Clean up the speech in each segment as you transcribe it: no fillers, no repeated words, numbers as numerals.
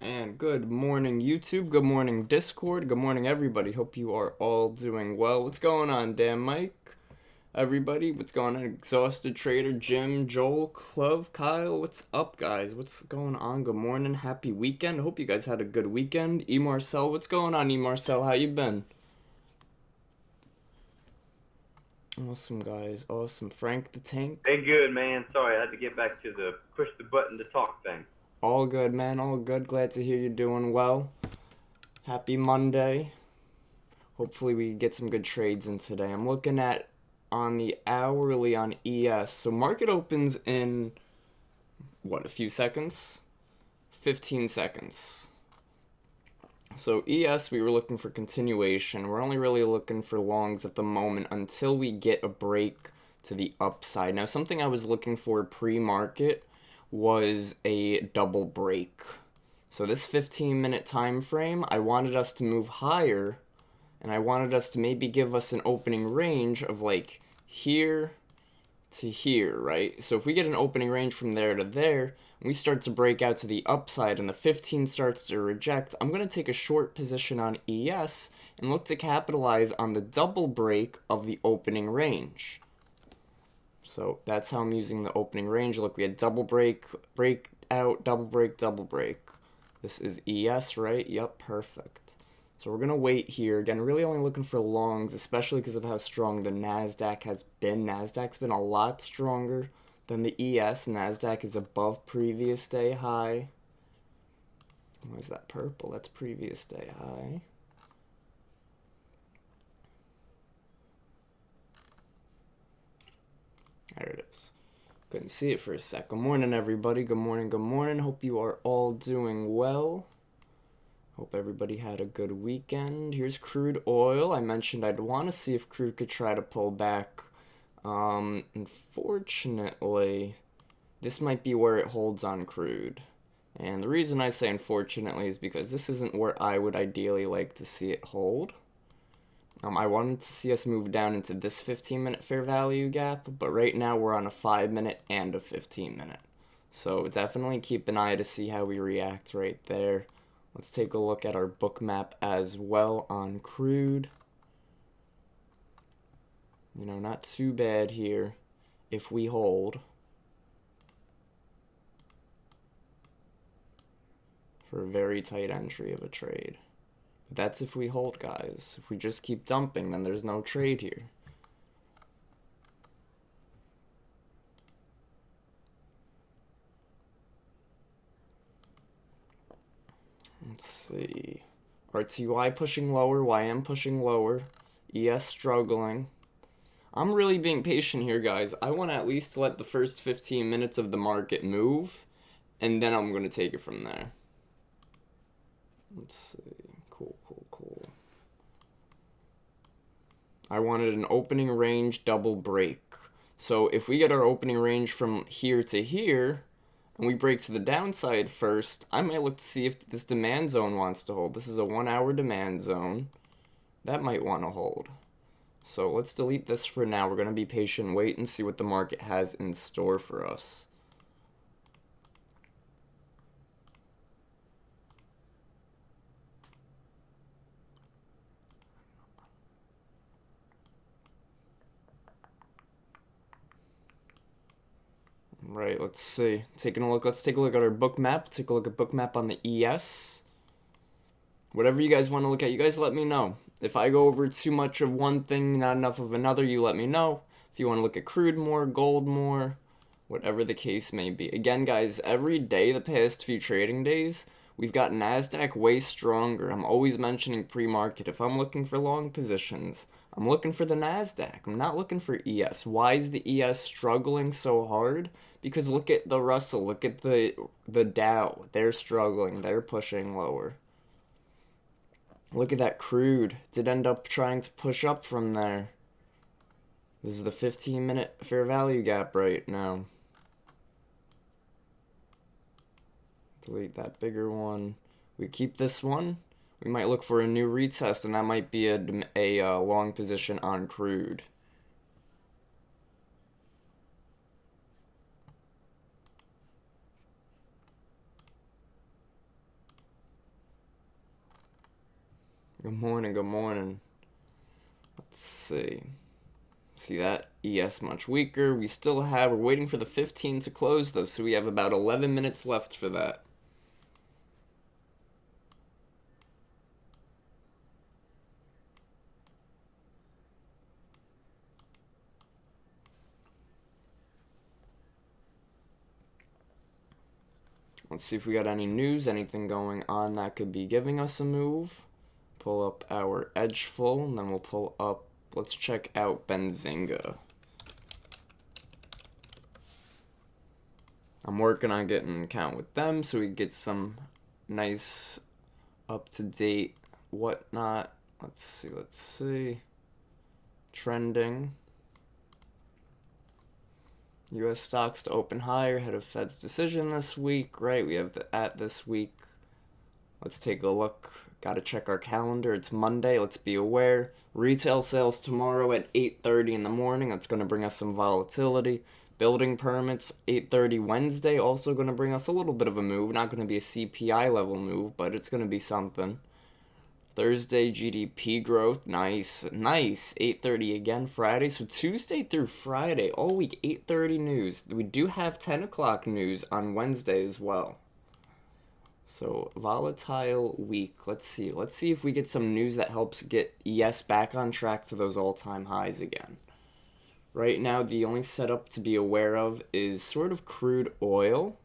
And good morning, YouTube. Good morning, Discord. Good morning, everybody. Hope you are all doing well. What's going on, Dan Mike? Everybody, what's going on? Exhausted Trader, Jim, Joel, Clove, Kyle. What's up, guys? What's going on? Good morning. Happy weekend. Hope you guys had a good weekend. E. Marcel, what's going on, E. Marcel? How you been? Awesome, guys. Awesome. Frank the Tank. Hey, good, man. Sorry, I had to get back to the push the button to talk thing. All good, man. All good. Glad to hear you're doing well. Happy Monday. Hopefully we get some good trades in today. I'm looking at on the hourly on ES. So market opens in, what, a few seconds? 15 seconds. So ES, we were looking for continuation. We're only really looking for longs at the moment until we get a break to the upside. Now, something I was looking for pre-market was a double break. So this 15-minute time frame, I wanted us to move higher, and I wanted us to maybe give us an opening range of like here to here, right? So if we get an opening range from there to there, we start to break out to the upside and the 15 starts to reject, I'm going to take a short position on ES and look to capitalize on the double break of the opening range. So that's how I'm using the opening range. Look, we had double break, break out, double break, double break. This is ES, right? Yep, perfect. So we're going to wait here. Again, really only looking for longs, especially because of how strong the NASDAQ has been. NASDAQ's been a lot stronger than the ES. NASDAQ is above previous day high. Why is that purple? That's previous day high. There it is. Couldn't see it for a sec. Good morning, everybody. Good morning, good morning. Hope you are all doing well. Hope everybody had a good weekend. Here's crude oil. I mentioned I'd want to see if crude could try to pull back. Unfortunately, this might be where it holds on crude. And the reason I say unfortunately is because this isn't where I would ideally like to see it hold. I wanted to see us move down into this 15-minute fair value gap, but right now we're on a 5-minute and a 15-minute. So definitely keep an eye to see how we react right there. Let's take a look at our book map as well on crude. You know, not too bad here if we hold for a very tight entry of a trade. But that's if we hold, guys. If we just keep dumping, then there's no trade here. Let's see. RTY pushing lower, YM pushing lower, ES struggling. I'm really being patient here, guys. I want to at least let the first 15 minutes of the market move, and then I'm going to take it from there. Let's see. Cool. I wanted an opening range double break. So if we get our opening range from here to here, and we break to the downside first, I might look to see if this demand zone wants to hold. This is a 1-hour demand zone. That might want to hold. So let's delete this for now. We're going to be patient, wait, and see what the market has in store for us. Right, let's see. Let's take a look at our book map. Take a look at book map on the ES. Whatever you guys want to look at, you guys let me know. If I go over too much of one thing, not enough of another, you let me know. If you want to look at crude more, gold more, whatever the case may be. Again, guys, every day the past few trading days, we've got NASDAQ way stronger. I'm always mentioning pre-market. If I'm looking for long positions, I'm looking for the NASDAQ. I'm not looking for ES. Why is the ES struggling so hard? Because look at the Russell. Look at the Dow. They're struggling. They're pushing lower. Look at that crude. Did end up trying to push up from there. This is the 15-minute fair value gap right now. Delete that bigger one. We keep this one. We might look for a new retest, and that might be a long position on crude. Good morning, good morning. Let's see. See that? ES much weaker. We're waiting for the 15 to close though, so we have about 11 minutes left for that. Let's see if we got any news, anything going on that could be giving us a move. Pull up our edge full, and then we'll pull up, let's check out Benzinga. I'm working on getting an account with them so we get some nice up-to-date whatnot. Let's see. Trending. U.S. stocks to open higher ahead of Fed's decision this week, right? We have the at this week. Let's take a look. Got to check our calendar. It's Monday. Let's be aware. Retail sales tomorrow at 8:30 in the morning. That's going to bring us some volatility. Building permits 8:30 Wednesday. Also going to bring us a little bit of a move. Not going to be a CPI level move, but it's going to be something. Thursday, GDP growth, nice, 8:30 again, Friday, so Tuesday through Friday, all week, 8:30 news. We do have 10 o'clock news on Wednesday as well. So, volatile week, let's see if we get some news that helps get ES back on track to those all-time highs again. Right now, the only setup to be aware of is sort of crude oil.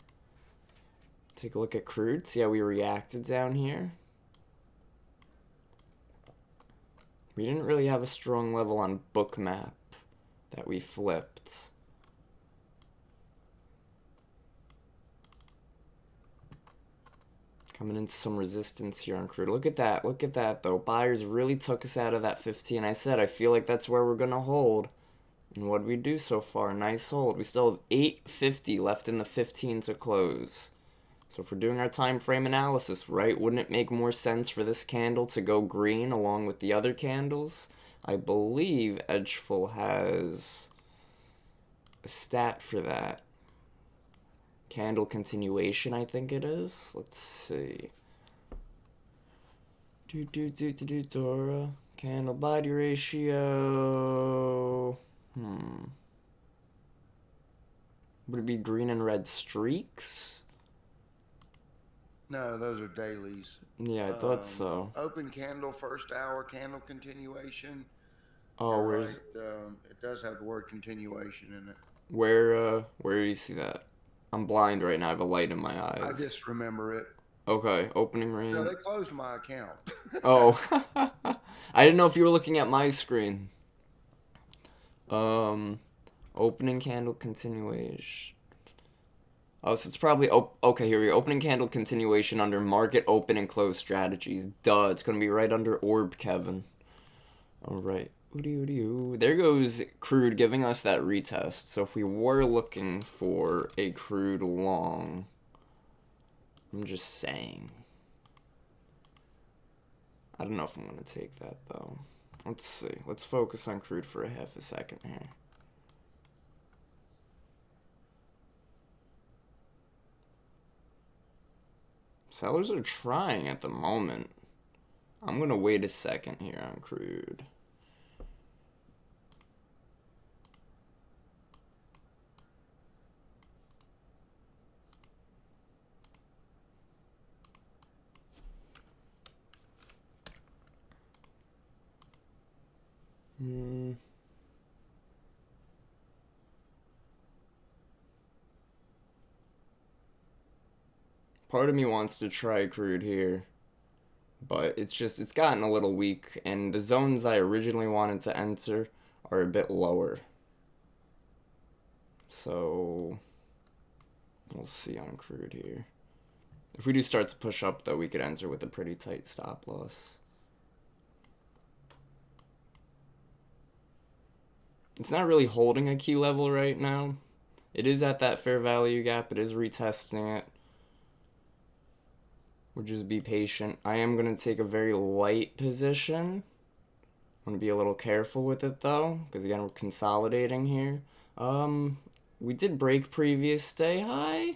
Take a look at crude, see how we reacted down here. We didn't really have a strong level on Bookmap that we flipped. Coming into some resistance here on crude. Look at that though. Buyers really took us out of that 15. I said I feel like that's where we're gonna hold. And what did we do so far? Nice hold. We still have 850 left in the 15 to close. So if we're doing our time frame analysis, right, wouldn't it make more sense for this candle to go green along with the other candles? I believe Edgeful has a stat for that. Candle continuation, I think it is. Let's see. Dora. Candle body ratio. Would it be green and red streaks? No, those are dailies. Yeah, I thought so. Open candle, first hour, candle continuation. Oh, You're where's... right. It does have the word continuation in it. Where do you see that? I'm blind right now. I have a light in my eyes. I just remember it. Okay, opening range. No, they closed my account. Oh. I didn't know if you were looking at my screen. Opening candle continuation. Oh, so it's probably... okay, here we go. Opening candle continuation under market open and close strategies. Duh, it's going to be right under orb, Kevin. All right. There goes crude giving us that retest. So if we were looking for a crude long, I'm just saying. I don't know if I'm going to take that, though. Let's see. Let's focus on crude for a half a second here. Sellers are trying at the moment. I'm going to wait a second here on crude. Part of me wants to try crude here, but it's gotten a little weak, and the zones I originally wanted to enter are a bit lower. So, we'll see on crude here. If we do start to push up, though, we could enter with a pretty tight stop loss. It's not really holding a key level right now. It is at that fair value gap. It is retesting it. We'll just be patient. I am going to take a very light position. I'm going to be a little careful with it, though, because, again, we're consolidating here. We did break previous day high.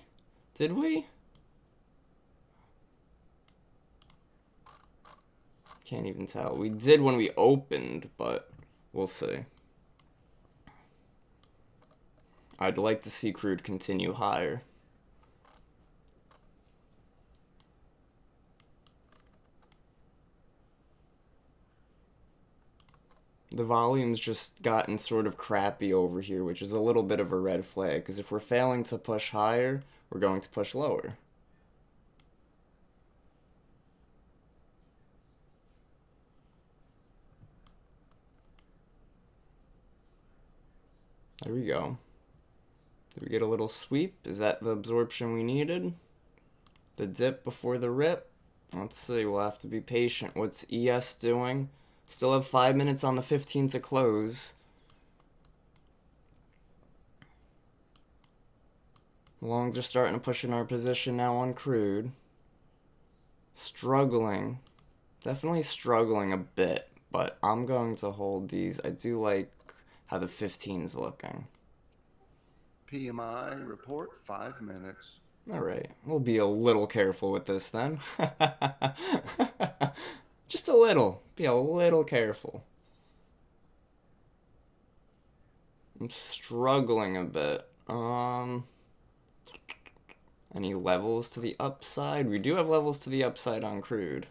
Did we? Can't even tell. We did when we opened, but we'll see. I'd like to see crude continue higher. The volume's just gotten sort of crappy over here, which is a little bit of a red flag, because if we're failing to push higher, we're going to push lower. There we go. Did we get a little sweep? Is that the absorption we needed? The dip before the rip? Let's see, we'll have to be patient. What's ES doing? Still have 5 minutes on the 15 to close. Longs are starting to push in our position now on crude. Struggling. Definitely struggling a bit, but I'm going to hold these. I do like how the 15's looking. PMI report 5 minutes. All right, we'll be a little careful with this then. Just a little. Be a little careful. I'm struggling a bit. Any levels to the upside? We do have levels to the upside on crude.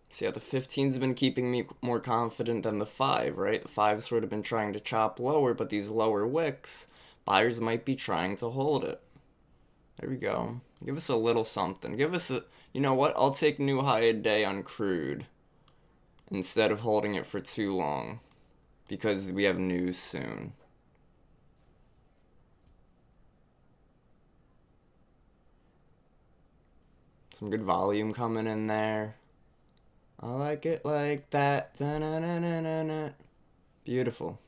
See how the 15's been keeping me more confident than the 5, right? The 5's sort of been trying to chop lower, but these lower wicks, buyers might be trying to hold it. There we go. Give us a little something. Give us a... You know what? I'll take new high a day on crude instead of holding it for too long because we have news soon. Some good volume coming in there. I like it like that. Da-na-na-na-na-na. Beautiful.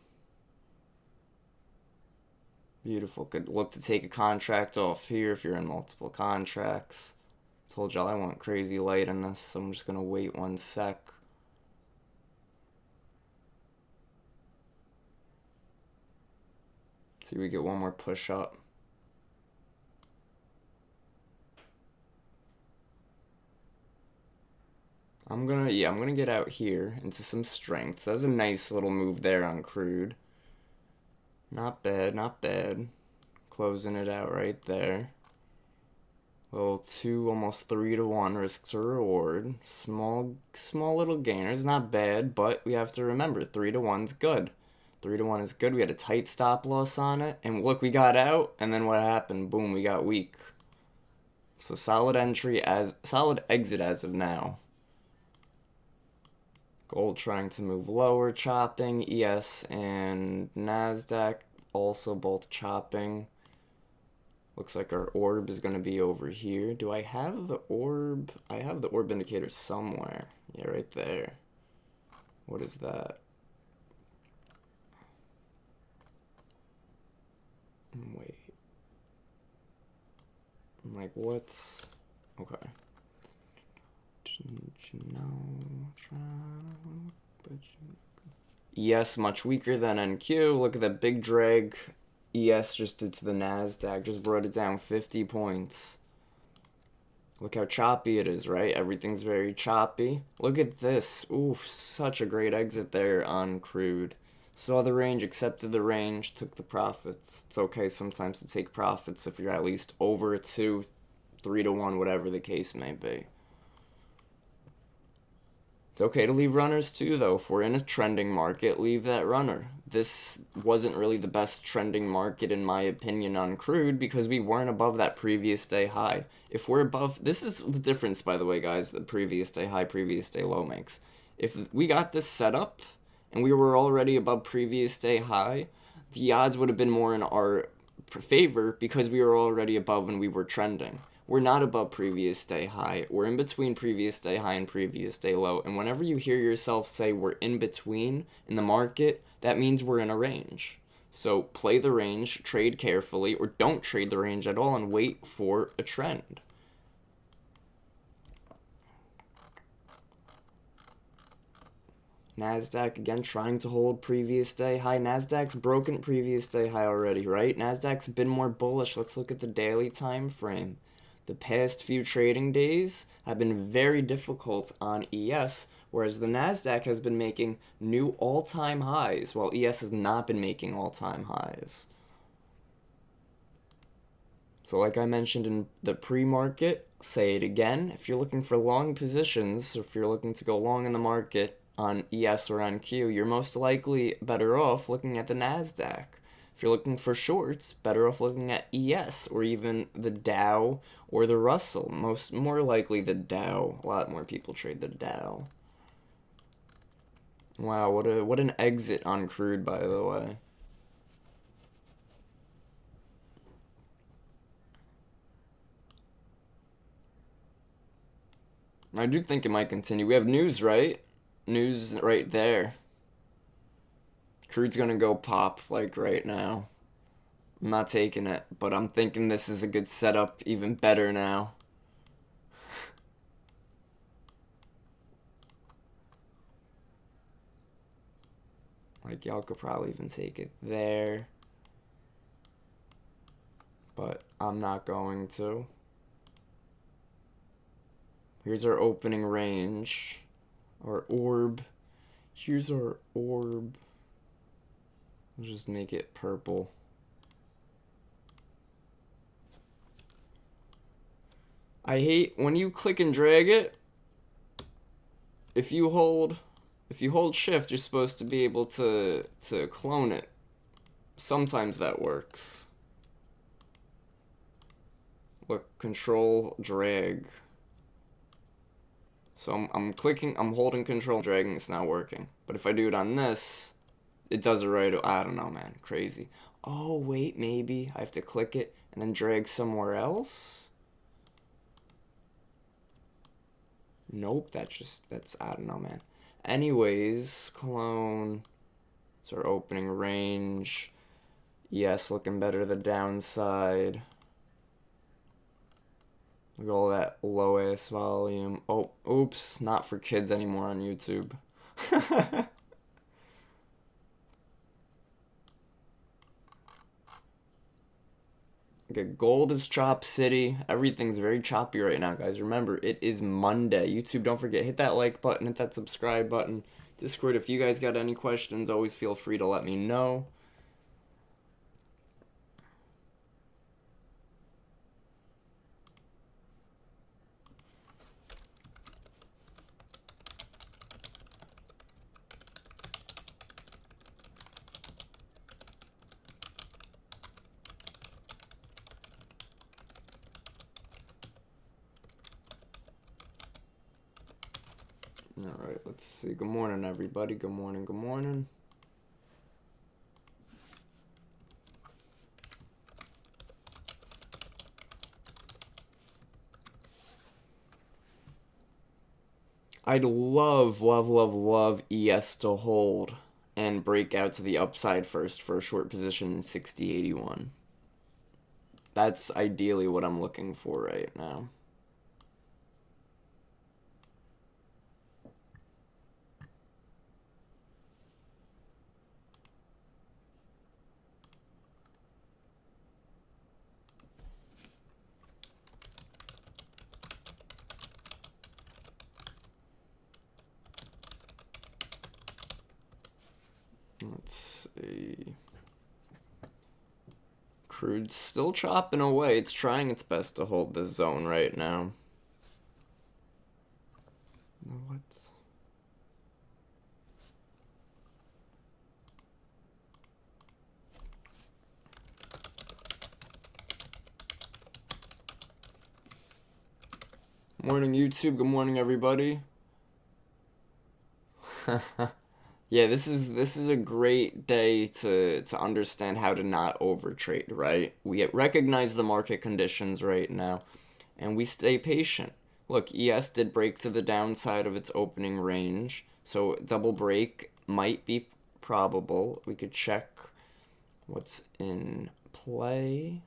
Beautiful. Could look to take a contract off here if you're in multiple contracts. Told y'all I want crazy light in this, so I'm just going to wait 1 sec. See if we get one more push up. I'm gonna get out here into some strength. So that was a nice little move there on crude. Not bad, not bad. Closing it out right there. Well, 2, almost 3 to 1 risk to reward. Small little gainers, not bad, but we have to remember 3 to 1's good. 3 to 1 is good. We had a tight stop loss on it, and look, we got out, and then what happened? Boom, we got weak. So solid exit as of now. Gold trying to move lower, chopping. ES and NASDAQ also both chopping. Looks like our orb is going to be over here. Do I have the orb? I have the orb indicator somewhere. Yeah, right there. What is that? Wait. I'm like, what's... Okay. ES much weaker than NQ. Look at that big drag ES just did to the NASDAQ. Just brought it down 50 points. Look how choppy it is, right? Everything's very choppy. Look at this. Oof, such a great exit there on crude. Saw the range, accepted the range, took the profits. It's okay sometimes to take profits if you're at least over 2, 3 to 1, whatever the case may be. It's okay to leave runners too, though. If we're in a trending market, leave that runner. This wasn't really the best trending market, in my opinion, on crude because we weren't above that previous day high. If we're above... This is the difference, by the way, guys, the previous day high, previous day low makes. If we got this set up and we were already above previous day high, the odds would have been more in our favor because we were already above when we were trending. We're not above previous day high. We're in between previous day high and previous day low. And whenever you hear yourself say we're in between in the market, that means we're in a range. So play the range, trade carefully, or don't trade the range at all and wait for a trend. NASDAQ again trying to hold previous day high. NASDAQ's broken previous day high already, right? NASDAQ's been more bullish. Let's look at the daily time frame. The past few trading days have been very difficult on ES, whereas the NASDAQ has been making new all-time highs, while ES has not been making all-time highs. So like I mentioned in the pre-market, say it again, if you're looking for long positions, if you're looking to go long in the market on ES or on Q, you're most likely better off looking at the NASDAQ. If you're looking for shorts, better off looking at ES or even the Dow or the Russell. More likely the Dow. A lot more people trade the Dow. Wow, what an exit on crude, by the way. I do think it might continue. We have news, right? News right there. Crude's gonna go pop, like, right now. I'm not taking it, but I'm thinking this is a good setup, even better now. Like, y'all could probably even take it there. But I'm not going to. Here's our opening range. Our orb. Here's our orb. We'll just make it purple. I hate when you click and drag it. If you hold shift, you're supposed to be able to clone it. Sometimes that works. Look, control drag. So I'm clicking, I'm holding control, dragging, it's not working. But if I do it on this, it does it right. I don't know, man. Crazy. Oh, wait, maybe I have to click it and then drag somewhere else? Nope, that's, I don't know, man. Anyways, clone. It's our opening range. Yes, looking better the downside. Look at all that low ass volume. Oh, oops, not for kids anymore on YouTube. Okay, gold is Chop City. Everything's very choppy right now, guys. Remember, it is Monday. YouTube, don't forget, hit that like button, hit that subscribe button. Discord, if you guys got any questions, always feel free to let me know. Alright, let's see. Good morning, everybody. Good morning, good morning. I'd love ES to hold and break out to the upside first for a short position in 60.81. That's ideally what I'm looking for right now. Let's see. Crude's still chopping away. It's trying its best to hold this zone right now. What? Morning, YouTube. Good morning, everybody. Yeah, this is a great day to understand how to not overtrade, right? We recognize the market conditions right now, and we stay patient. Look, ES did break to the downside of its opening range, so double break might be probable. We could check what's in play.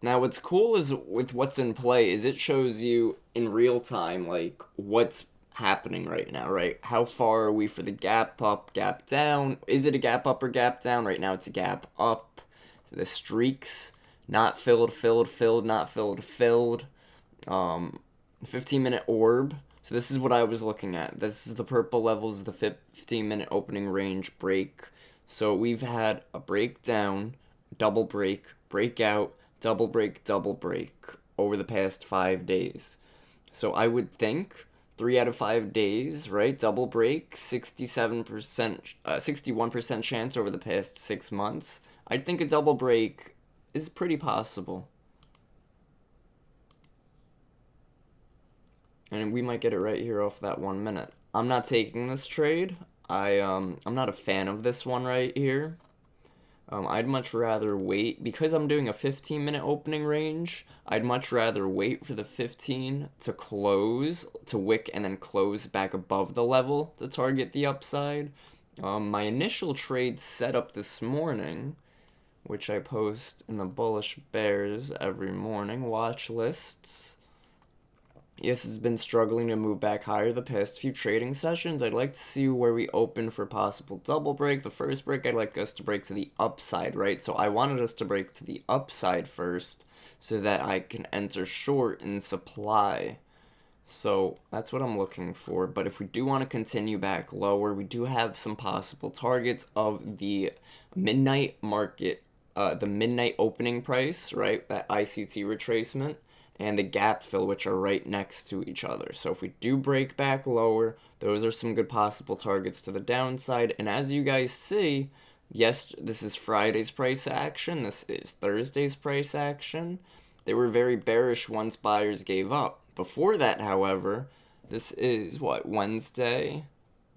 Now, what's cool is with what's in play is it shows you in real time, like, what's happening right now, right? How far are we for the gap up, gap down? Is it a gap up or gap down? Right now it's a gap up. The streaks, not filled, filled, filled, not filled, filled. 15-minute orb. So this is what I was looking at. This is the purple levels, the 15-minute opening range break. So we've had a breakdown, double break, breakout, double break over the past 5 days. So I would think 3 out of 5 days, right? Double break, 67%, 61% chance over the past 6 months. I think a double break is pretty possible. And we might get it right here off that 1 minute. I'm not taking this trade. I'm not a fan of this one right here. I'd much rather wait, because I'm doing a 15-minute opening range, I'd much rather wait for the 15 to close, to wick and then close back above the level to target the upside. My initial trade setup this morning, which I post in the Bullish Bears every morning, watch lists. Yes, it's been struggling to move back higher the past few trading sessions. I'd like to see where we open for possible double break. The first break, I'd like us to break to the upside, right? So I wanted us to break to the upside first so that I can enter short in supply. So that's what I'm looking for. But if we do want to continue back lower, we do have some possible targets of the midnight market, the midnight opening price, right? That ICT retracement, and the gap fill, which are right next to each other. So if we do break back lower, those are some good possible targets to the downside. And as you guys see, yes, this is Friday's price action. This is Thursday's price action. They were very bearish once buyers gave up. Before that, however, this is what, Wednesday?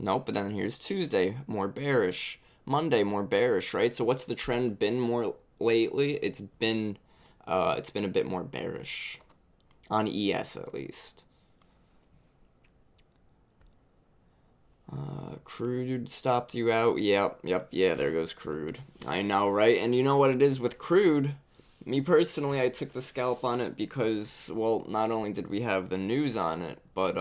Nope, but then here's Tuesday, more bearish. Monday, more bearish, right? So what's the trend been more lately? It's been a bit more bearish. On ES, at least. Crude stopped you out. Yep, yeah, there goes crude. I know, right? And you know what it is with crude? Me personally, I took the scalp on it because, well, not only did we have the news on it, but,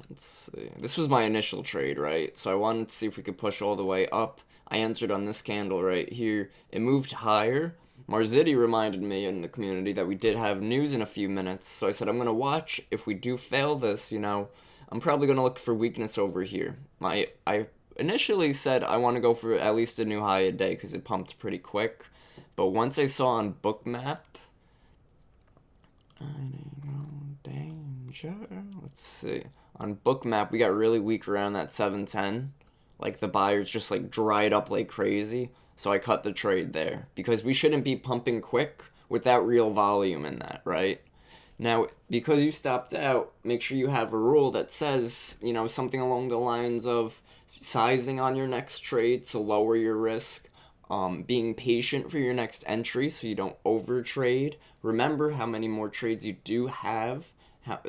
let's see. This was my initial trade, right? So I wanted to see if we could push all the way up. I entered on this candle right here. It moved higher. Marziti reminded me in the community that we did have news in a few minutes, so I said I'm going to watch. If we do fail this, you know, I'm probably going to look for weakness over here. I initially said I want to go for at least a new high a day because it pumped pretty quick, but once I saw on Bookmap, danger, let's see, on Bookmap we got really weak around that 710, like the buyers just like dried up like crazy. So I cut the trade there because we shouldn't be pumping quick without real volume in that, right? Now, because you stopped out, make sure you have a rule that says, you know, something along the lines of sizing on your next trade to lower your risk, being patient for your next entry so you don't overtrade. Remember how many more trades you do have,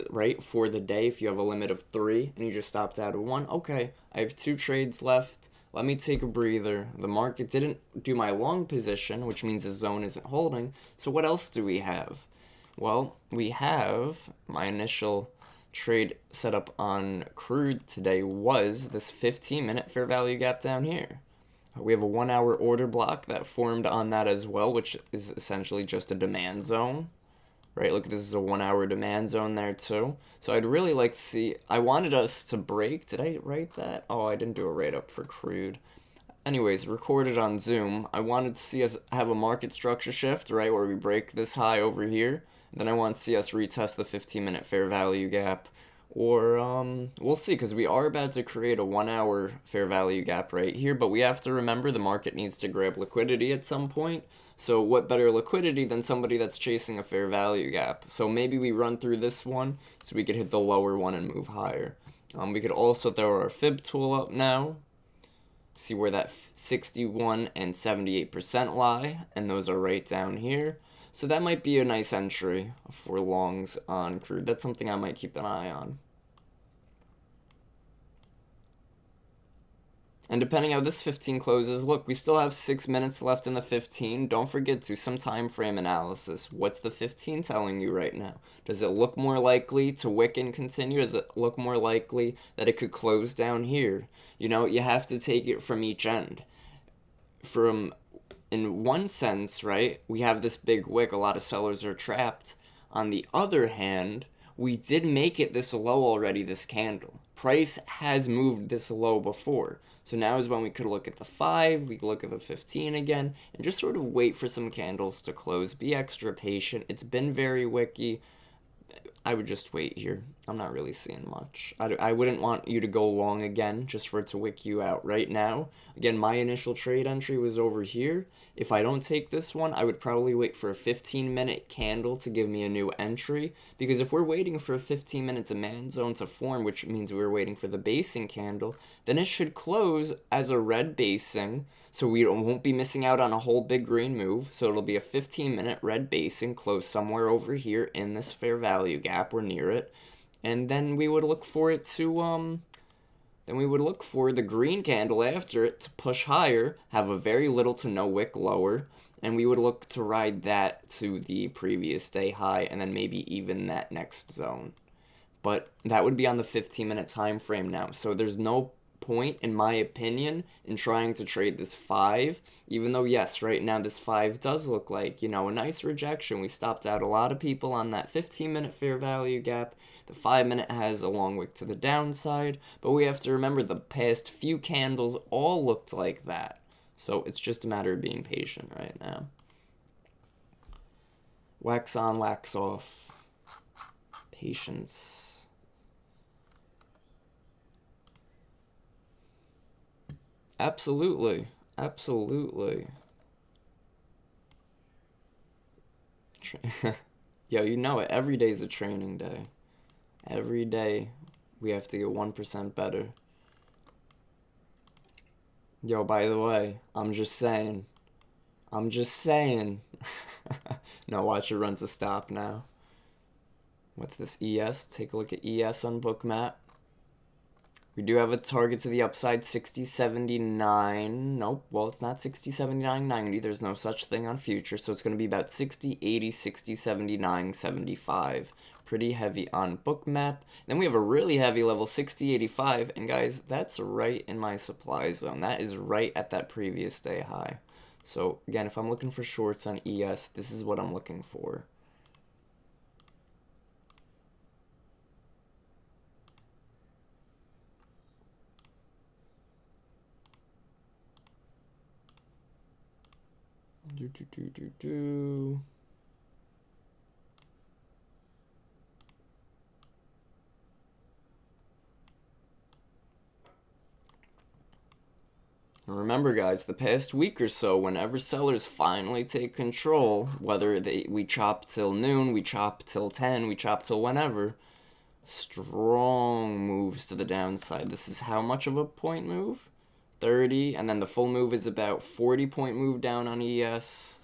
right, for the day. If you have a limit of 3 and you just stopped out of 1, okay, I have 2 trades left. Let me take a breather. The market didn't do my long position, which means the zone isn't holding. So what else do we have? Well, we have my initial trade set up on crude today was this 15-minute fair value gap down here. We have a 1-hour order block that formed on that as well, which is essentially just a demand zone. Right, look, this is a 1-hour demand zone there too. So I'd really like to see, I wanted us to break, did I write that? Oh, I didn't do a write-up for crude. Anyways, recorded on Zoom, I wanted to see us have a market structure shift, right, where we break this high over here. Then I want to see us retest the 15-minute fair value gap. Or, we'll see, because we are about to create a 1-hour fair value gap right here, but we have to remember the market needs to grab liquidity at some point. So what better liquidity than somebody that's chasing a fair value gap? So maybe we run through this one so we could hit the lower one and move higher. We could also throw our fib tool up now. See where that 61 and 78% lie, and those are right down here. So that might be a nice entry for longs on crude. That's something I might keep an eye on. And depending how this 15 closes, look, we still have 6 minutes left in the 15. Don't forget to some time frame analysis. What's the 15 telling you right now? Does it look more likely to wick and continue? Does it look more likely that it could close down here? You know, you have to take it from each end. In one sense, right, we have this big wick. A lot of sellers are trapped. On the other hand, we did make it this low already, this candle. Price has moved this low before. So now is when we could look at the 5, we could look at the 15 again, and just sort of wait for some candles to close. Be extra patient. It's been very wicky. I would just wait here. I'm not really seeing much. I wouldn't want you to go long again just for it to wick you out right now. Again, my initial trade entry was over here. If I don't take this one, I would probably wait for a 15-minute candle to give me a new entry. Because if we're waiting for a 15-minute demand zone to form, which means we're waiting for the basing candle, then it should close as a red basing. So we won't be missing out on a whole big green move. So it'll be a 15-minute red basing, close somewhere over here in this fair value gap or near it. And then we would look for it to, then we would look for the green candle after it to push higher, have a very little to no wick lower, and we would look to ride that to the previous day high and then maybe even that next zone. But that would be on the 15-minute time frame now. So there's no point, in my opinion, in trying to trade this 5, even though, yes, right now this 5 does look like, you know, a nice rejection. We stopped out a lot of people on that 15-minute fair value gap. The 5-minute has a long wick to the downside, but we have to remember the past few candles all looked like that. So it's just a matter of being patient right now. Wax on, wax off. Patience. Absolutely. Absolutely. Yo, you know it. Every day's a training day. Every day we have to get 1% better. Yo, by the way, I'm just saying. No, watch it run to stop now. What's this, ES? Take a look at ES on Bookmap. We do have a target to the upside, 60.79. Nope, well, it's not 60.79.90. There's no such thing on future, so it's going to be about 60.80, 60.79.75. Pretty heavy on Bookmap. Then we have a really heavy level, 60.85, and guys, that's right in my supply zone. That is right at that previous day high. So, again, if I'm looking for shorts on ES, this is what I'm looking for. And remember, guys, the past week or so, whenever sellers finally take control, whether we chop till noon, we chop till 10, we chop till whenever, strong moves to the downside. This is how much of a point move? 30, and then the full move is about 40-point move down on ES.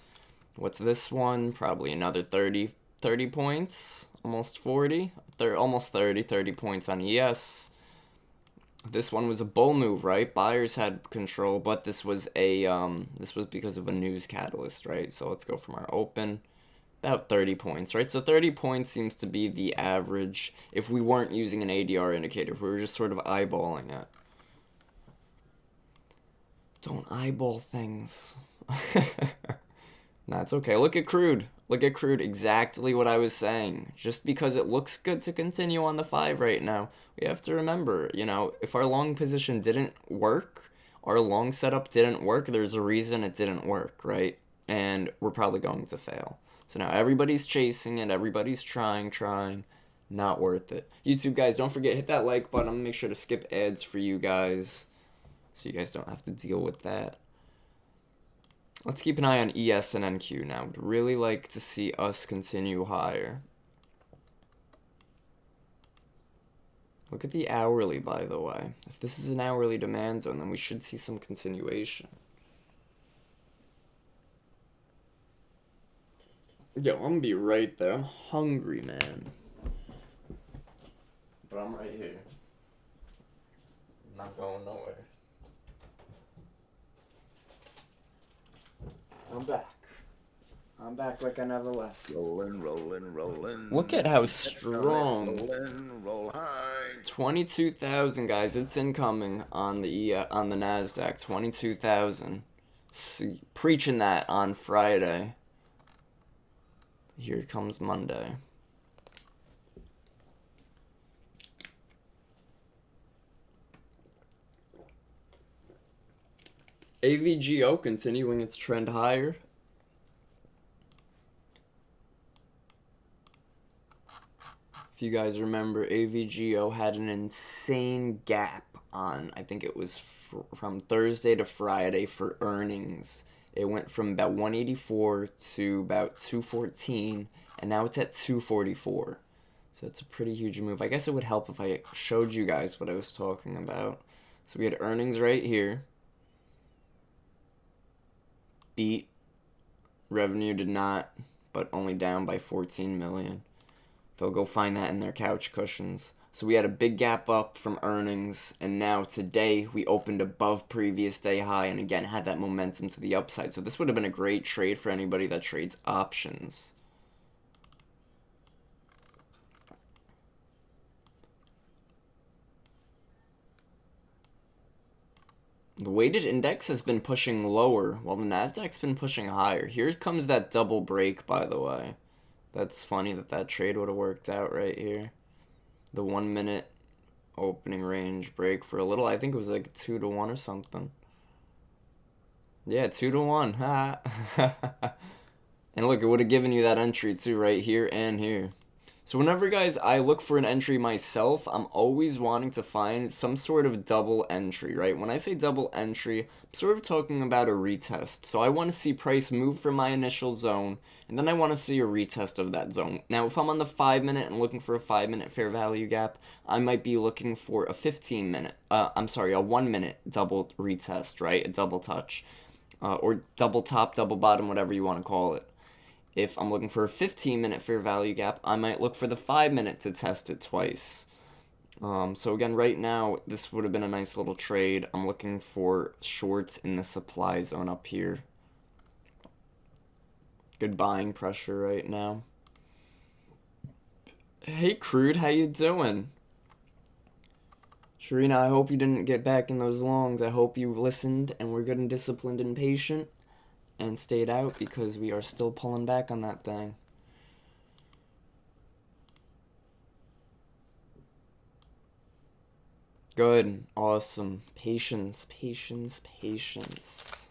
What's this one? Probably another 30 points, almost 40, almost 30 points on ES. This one was a bull move, right? Buyers had control, but this was this was because of a news catalyst, right? So let's go from our open, about 30 points, right? So 30 points seems to be the average if we weren't using an ADR indicator, if we were just sort of eyeballing it. Don't eyeball things. Nah, it's okay. Look at crude. Look at crude, exactly what I was saying. Just because it looks good to continue on the 5 right now, we have to remember, you know, if our long position didn't work, our long setup didn't work, there's a reason it didn't work, right? And we're probably going to fail. So now everybody's chasing it, everybody's trying. Not worth it. YouTube guys, don't forget, hit that like button. I'm gonna make sure to skip ads for you guys, so you guys don't have to deal with that. Let's keep an eye on ES and NQ now. Would really like to see us continue higher. Look at the hourly, by the way. If this is an hourly demand zone, then we should see some continuation. Yo, I'm gonna be right there. I'm hungry, man. But I'm right here. I'm not going nowhere. back like I never left. Rolling, rolling, rolling. Look at how strong. Rolling, roll high. 22,000 guys. It's incoming on the Nasdaq. 22,000. Preaching that on Friday. Here comes Monday. AVGO continuing its trend higher. If you guys remember, AVGO had an insane gap on, I think it was from Thursday to Friday for earnings. It went from about 184 to about 214, and now it's at 244. So it's a pretty huge move. I guess it would help if I showed you guys what I was talking about. So we had earnings right here. Beat. Revenue did not, but only down by 14 million. They'll go find that in their couch cushions. So we had a big gap up from earnings, and now today we opened above previous day high and again had that momentum to the upside. So this would have been a great trade for anybody that trades options. The weighted index has been pushing lower while the Nasdaq's been pushing higher. Here comes that double break, by the way. That's funny that trade would have worked out right here. The 1 minute opening range break for a little. I think it was like 2-1 or something. Yeah, 2-1. And look, it would have given you that entry too right here and here. So whenever, guys, I look for an entry myself, I'm always wanting to find some sort of double entry, right? When I say double entry, I'm sort of talking about a retest. So I want to see price move from my initial zone, and then I want to see a retest of that zone. Now, if I'm on the 5 minute and looking for a 5 minute fair value gap, I might be looking for a 15 minute, a 1 minute double retest, right? A double touch, or double top, double bottom, whatever you want to call it. If I'm looking for a 15-minute fair value gap, I might look for the 5 minute to test it twice. So again, right now, this would have been a nice little trade. I'm looking for shorts in the supply zone up here. Good buying pressure right now. Hey, Crude, how you doing? Sharina, I hope you didn't get back in those longs. I hope you listened and were good and disciplined and patient and stayed out, because we are still pulling back on that thing. Good. Awesome. Patience, patience, patience.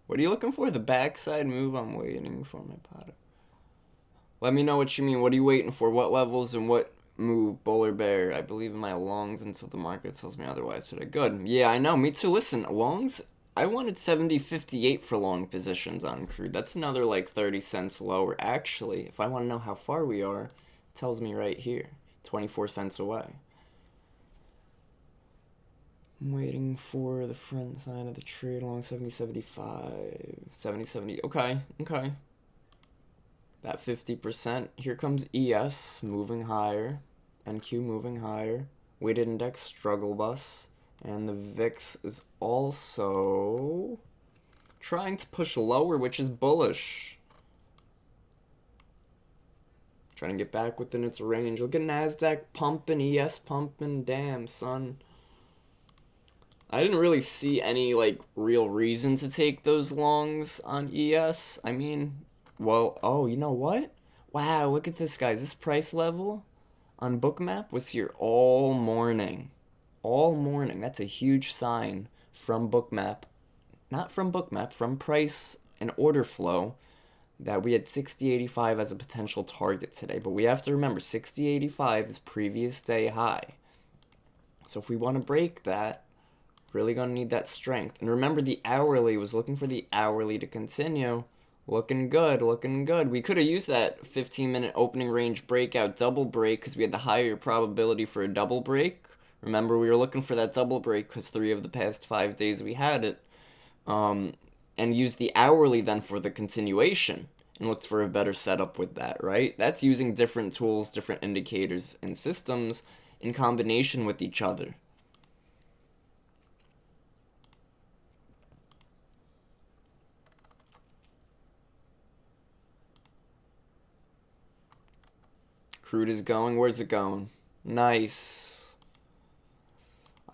What are you looking for? The backside move? I'm waiting for my pot. Let me know what you mean. What are you waiting for? What levels and what move? Bull or bear? I believe in my longs until the market tells me otherwise today. Good. Yeah, I know. Me too. Listen, longs, I wanted 70.58 for long positions on crude. That's another like 30 cents lower. Actually, if I want to know how far we are, it tells me right here. 24 cents away. I'm waiting for the front side of the trade along 70.75. 70.70. Okay. Okay. That 50%. Here comes ES moving higher. NQ moving higher. Weighted index struggle bus. And the VIX is also trying to push lower, which is bullish. Trying to get back within its range. Look at NASDAQ pumping, ES pumping. Damn, son. I didn't really see any, like, real reason to take those longs on ES. I mean, well, oh, you know what? Wow, look at this, guys. This price level on Bookmap was here all morning. All morning. That's a huge sign from Bookmap. Not from Bookmap, from price and order flow, that we had 60.85 as a potential target today. But we have to remember, 60.85 is previous day high. So if we want to break that, really going to need that strength. And remember, the hourly was looking for the hourly to continue. Looking good, looking good. We could have used that 15-minute opening range breakout double break because we had the higher probability for a double break. Remember, we were looking for that double break because 3 of the past 5 days we had it. And use the hourly then for the continuation. and looked for a better setup with that, right? That's using different tools, different indicators, and systems in combination with each other. Crude is going. Where's it going? Nice.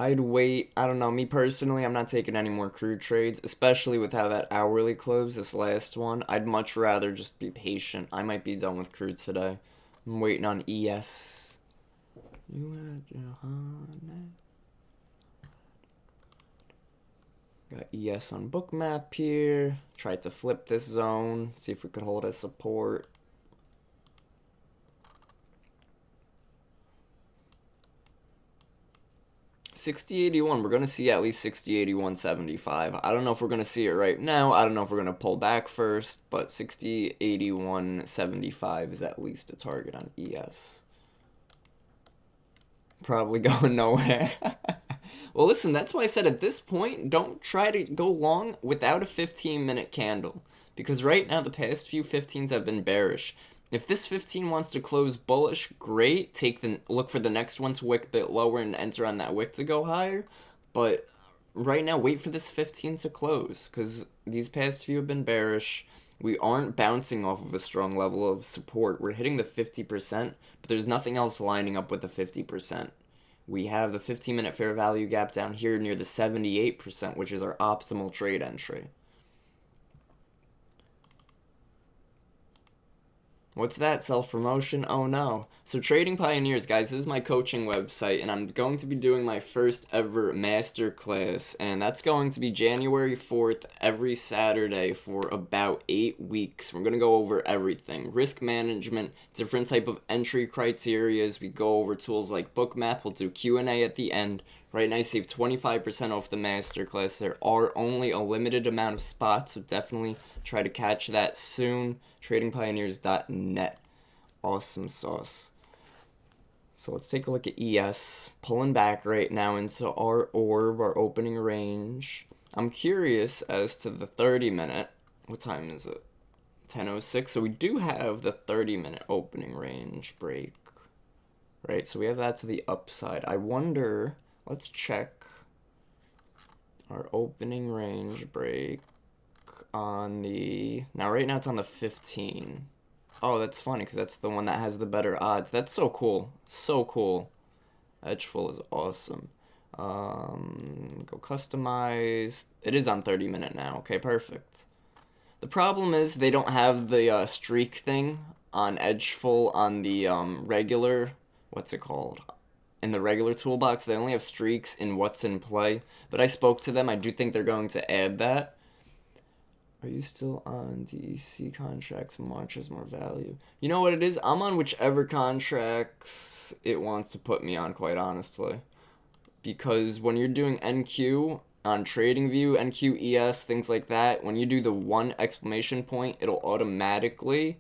I'd wait. I don't know. Me personally, I'm not taking any more crude trades, especially with how that hourly closed, this last one. I'd much rather just be patient. I might be done with crude today. I'm waiting on ES. You had your honey. Got ES on bookmap here. Tried to flip this zone. See if we could hold as support. 60.81, we're going to see at least 60.81.75. I don't know if we're going to see it right now. I don't know if we're going to pull back first, but 60.81.75 is at least a target on ES. Probably going nowhere. Well, listen, that's why I said at this point, don't try to go long without a 15-minute candle. Because right now, the past few 15s have been bearish. If this 15 wants to close bullish, great. Look for the next one to wick a bit lower and enter on that wick to go higher. But right now, wait for this 15 to close, because these past few have been bearish. We aren't bouncing off of a strong level of support. We're hitting the 50%, but there's nothing else lining up with the 50%. We have the 15-minute fair value gap down here near the 78%, which is our optimal trade entry. What's that? Self-promotion? Oh no. So Trading Pioneers, guys, this is my coaching website, and I'm going to be doing my first ever master class, and that's going to be January 4th every Saturday for about 8 weeks. We're going to go over everything. Risk management, different type of entry criterias. We go over tools like Bookmap. We'll do Q&A at the end. Right now, I save 25% off the masterclass. There are only a limited amount of spots, so definitely try to catch that soon. TradingPioneers.net. Awesome sauce. So let's take a look at ES. Pulling back right now into our orb, our opening range. I'm curious as to the 30-minute. What time is it? 10:06. So we do have the 30-minute opening range break. Right, so we have that to the upside. I wonder... Let's check our opening range break on the... Now, right now it's on the 15. Oh, that's funny because that's the one that has the better odds. That's so cool. So cool. Edgeful is awesome. Go customize. It is on 30-minute now. Okay, perfect. The problem is they don't have the streak thing on Edgeful on the regular... What's it called? In the regular toolbox, they only have streaks in what's in play. But I spoke to them. I do think they're going to add that. Are you still on DEC contracts? March has more value. You know what it is? I'm on whichever contracts it wants to put me on, quite honestly. Because when you're doing NQ on TradingView, NQ, ES, things like that, when you do the one exclamation point, it'll automatically...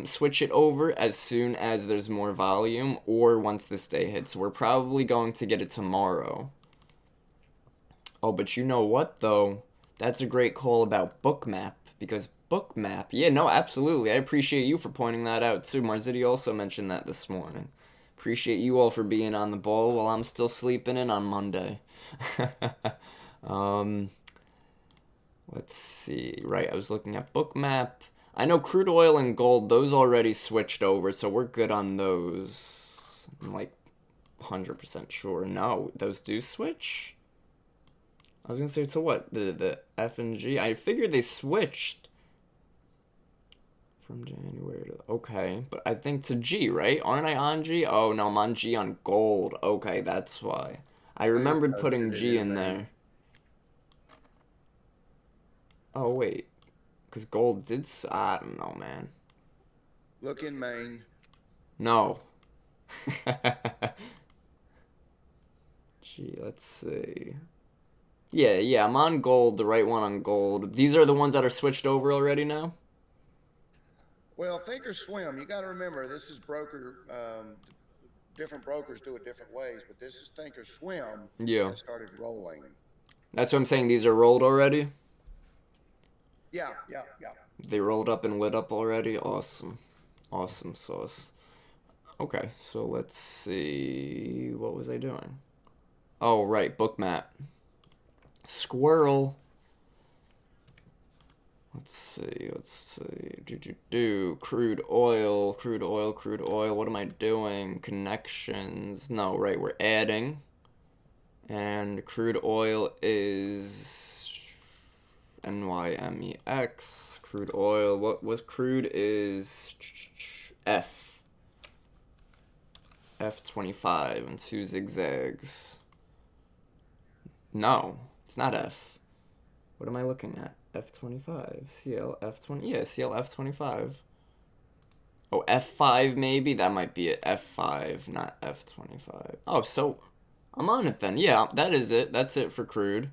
switch it over as soon as there's more volume or once this day hits. So we're probably going to get it tomorrow. Oh, but you know what, though? That's a great call about Bookmap, because Bookmap... Yeah, no, absolutely. I appreciate you for pointing that out, too. Marziti also mentioned that this morning. Appreciate you all for being on the ball while I'm still sleeping in on Monday. Let's see. Right, I was looking at Bookmap. I know crude oil and gold, those already switched over, so we're good on those. I'm like 100% sure. No, those do switch? I was going to say to what? The F and G? I figured they switched from January to... Okay, but I think to G, right? Aren't I on G? Oh, no, I'm on G on gold. Okay, that's why. I remembered putting G in there. Oh, wait. Because gold did... I don't know, man. Look in Maine. No. Gee, let's see. Yeah, I'm on gold, the right one on gold. These are the ones that are switched over already now? Well, Thinkorswim, you got to remember, this is broker... different brokers do it different ways, but this is Thinkorswim that started rolling. That's what I'm saying. These are rolled already? Yeah, yeah, yeah. They rolled up and lit up already? Awesome. Awesome sauce. Okay, so let's see. What was I doing? Oh, right, book map. Squirrel. Let's see, let's see. Crude oil, crude oil, crude oil. What am I doing? Connections. No, right, we're adding. And crude oil is NYMEX. Crude oil. What was crude is F. F25 and 2 zigzags. No, it's not F. What am I looking at? F25. CL F20. Yeah, CL F25. Oh, F5 maybe? That might be it. F5, not F25. Oh, so I'm on it then. Yeah, that is it. That's it for crude.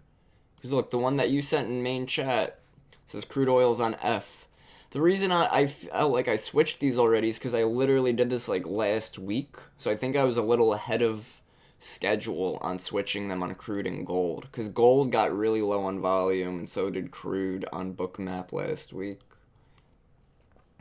Because look, the one that you sent in main chat says crude oil's on F. The reason I felt like I switched these already is because I literally did this like last week. So I think I was a little ahead of schedule on switching them on crude and gold. Because gold got really low on volume and so did crude on bookmap last week.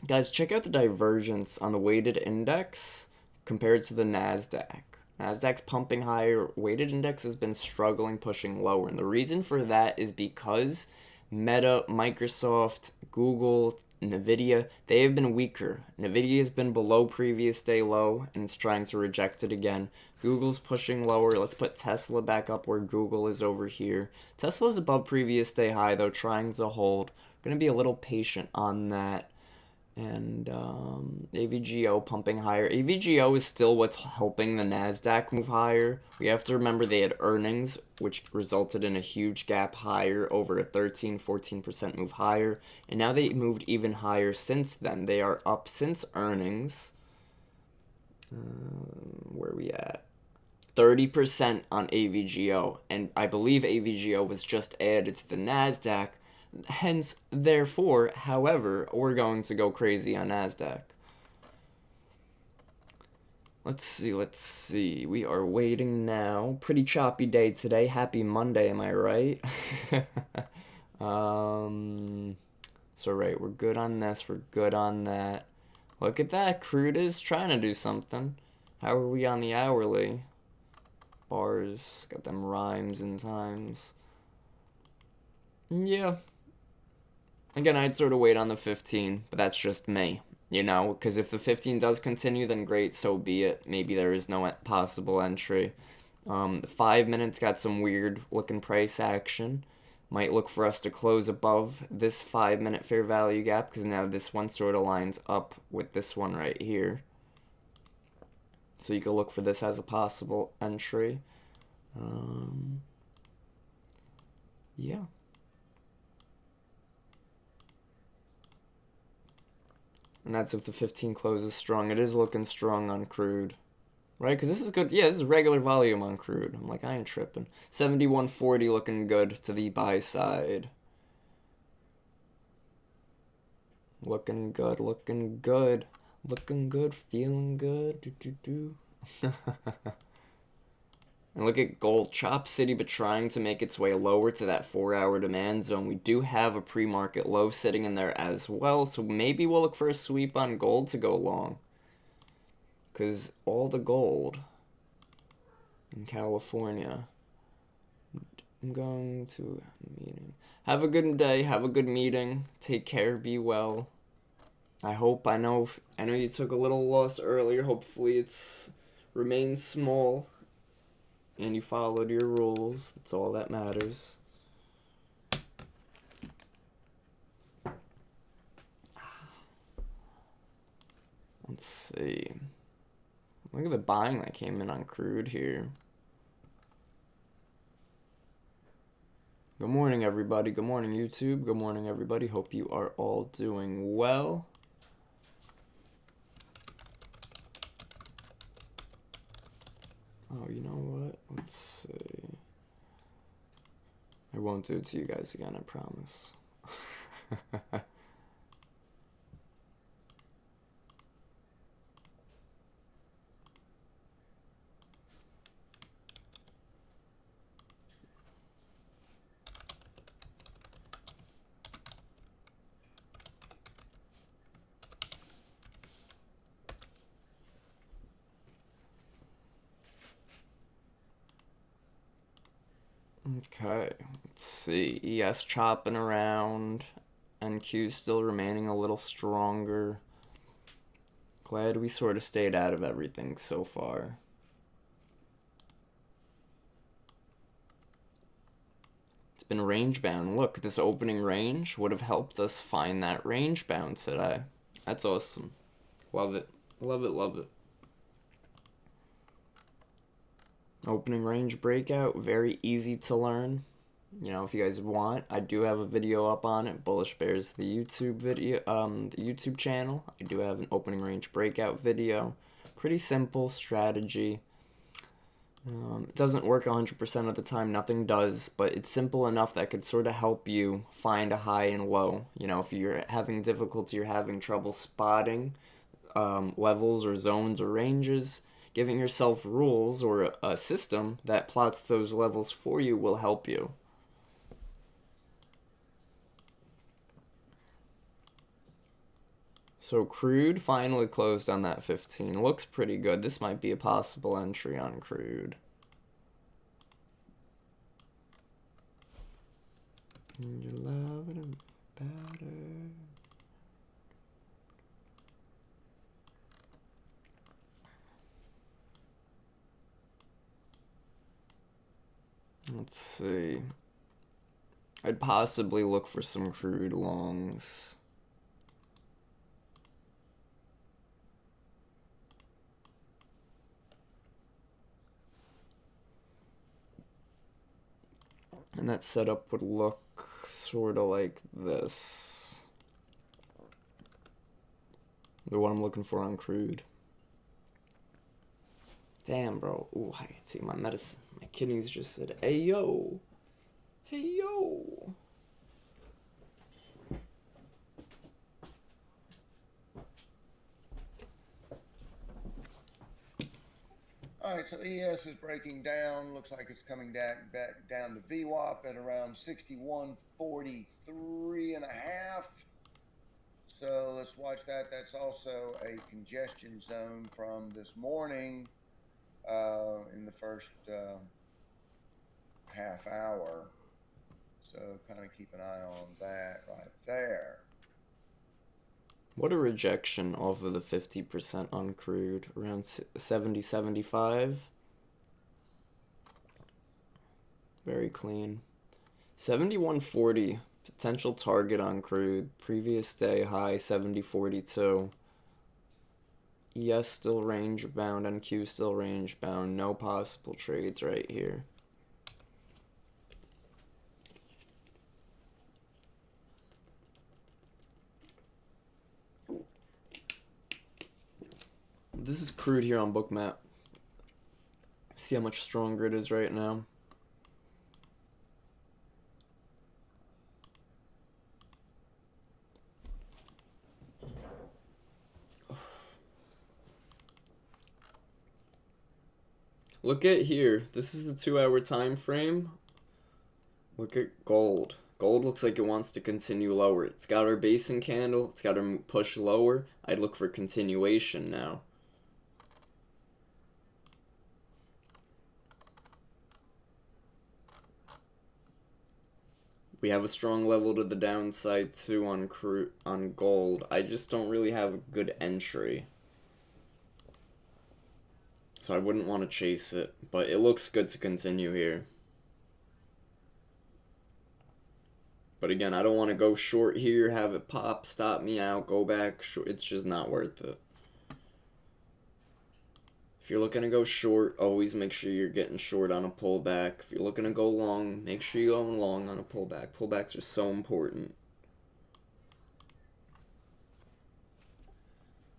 Guys, check out the divergence on the weighted index compared to the NASDAQ. NASDAQ's pumping higher, weighted index has been struggling, pushing lower. And the reason for that is because Meta, Microsoft, Google, Nvidia, they have been weaker. Nvidia has been below previous day low and it's trying to reject it again. Google's pushing lower. Let's put Tesla back up where Google is over here. Tesla's above previous day high though, trying to hold. We're going to be a little patient on that. And AVGO pumping higher. AVGO is still what's helping the NASDAQ move higher. We have to remember they had earnings, which resulted in a huge gap higher, over a 13-14% move higher. And now they moved even higher since then. They are up since earnings. Where are we at? 30% on AVGO. And I believe AVGO was just added to the NASDAQ. Hence, therefore, however, we're going to go crazy on NASDAQ. Let's see. We are waiting now. Pretty choppy day today. Happy Monday, am I right? So right, we're good on this. We're good on that. Look at that. Crude is trying to do something. How are we on the hourly? Bars. Got them rhymes and times. Yeah. Again, I'd sort of wait on the 15, but that's just me, you know, because if the 15 does continue, then great, so be it. Maybe there is no possible entry. 5 minutes got some weird looking price action. Might look for us to close above this 5 minute fair value gap, because now this one sort of lines up with this one right here. So you can look for this as a possible entry. Yeah. And that's if the 15 closes strong. It is looking strong on crude. Right? Because this is good. Yeah, this is regular volume on crude. I'm like, I ain't tripping. 71.40 looking good to the buy side. Looking good, looking good. Looking good, feeling good. And look at gold. Chop City, but trying to make its way lower to that 4-hour demand zone. We do have a pre-market low sitting in there as well, so maybe we'll look for a sweep on gold to go long. Because all the gold in California. I'm going to a meeting. Have a good day. Have a good meeting. Take care. Be well. I know you took a little loss earlier. Hopefully it's remains small. And you followed your rules. That's all that matters. Let's see. Look at the buying that came in on crude here. Good morning, everybody. Good morning, YouTube. Good morning, everybody. Hope you are all doing well. Oh, you know what? Let's see. I won't do it to you guys again, I promise. Okay, let's see. ES chopping around. NQ still remaining a little stronger. Glad we sort of stayed out of everything so far. It's been range bound. Look, this opening range would have helped us find that range bound today. That's awesome. Love it. Love it, love it. Opening range breakout, very easy to learn. You know, if you guys want, I do have a video up on it. Bullish Bears, the YouTube video, the YouTube channel. I do have an opening range breakout video. Pretty simple strategy. It doesn't work 100% of the time, nothing does, but it's simple enough that could sort of help you find a high and low. You know, if you're having difficulty or having trouble spotting levels or zones or ranges, giving yourself rules or a system that plots those levels for you will help you. So crude finally closed on that 15. Looks pretty good. This might be a possible entry on crude. And you love it better. Let's see. I'd possibly look for some crude longs. And that setup would look sort of like this. The one I'm looking for on crude. Damn, bro. Ooh, I can see my medicine. My kidneys just said, hey, yo. Hey, yo. All right, so ES is breaking down. Looks like it's coming back down to VWAP at around 61.43 and a half. So let's watch that. That's also a congestion zone from this morning in the first half hour. So kind of keep an eye on that right there. What a rejection off of the 50% on crude, around 70, 75. Very clean. 71.40, potential target on crude. Previous day high, 70.42. ES still range bound, NQ still range bound. No possible trades right here. This is crude here on Bookmap. See how much stronger it is right now. Look at here. This is the 2-hour time frame. Look at gold. Gold looks like it wants to continue lower. It's got our basing candle. It's got our push lower. I'd look for continuation now. We have a strong level to the downside too on gold. I just don't really have a good entry. So I wouldn't want to chase it, but it looks good to continue here. But again, I don't want to go short here, have it pop, stop me out, go back short. It's just not worth it. If you're looking to go short, always make sure you're getting short on a pullback. If you're looking to go long, make sure you're going long on a pullback. Pullbacks are so important.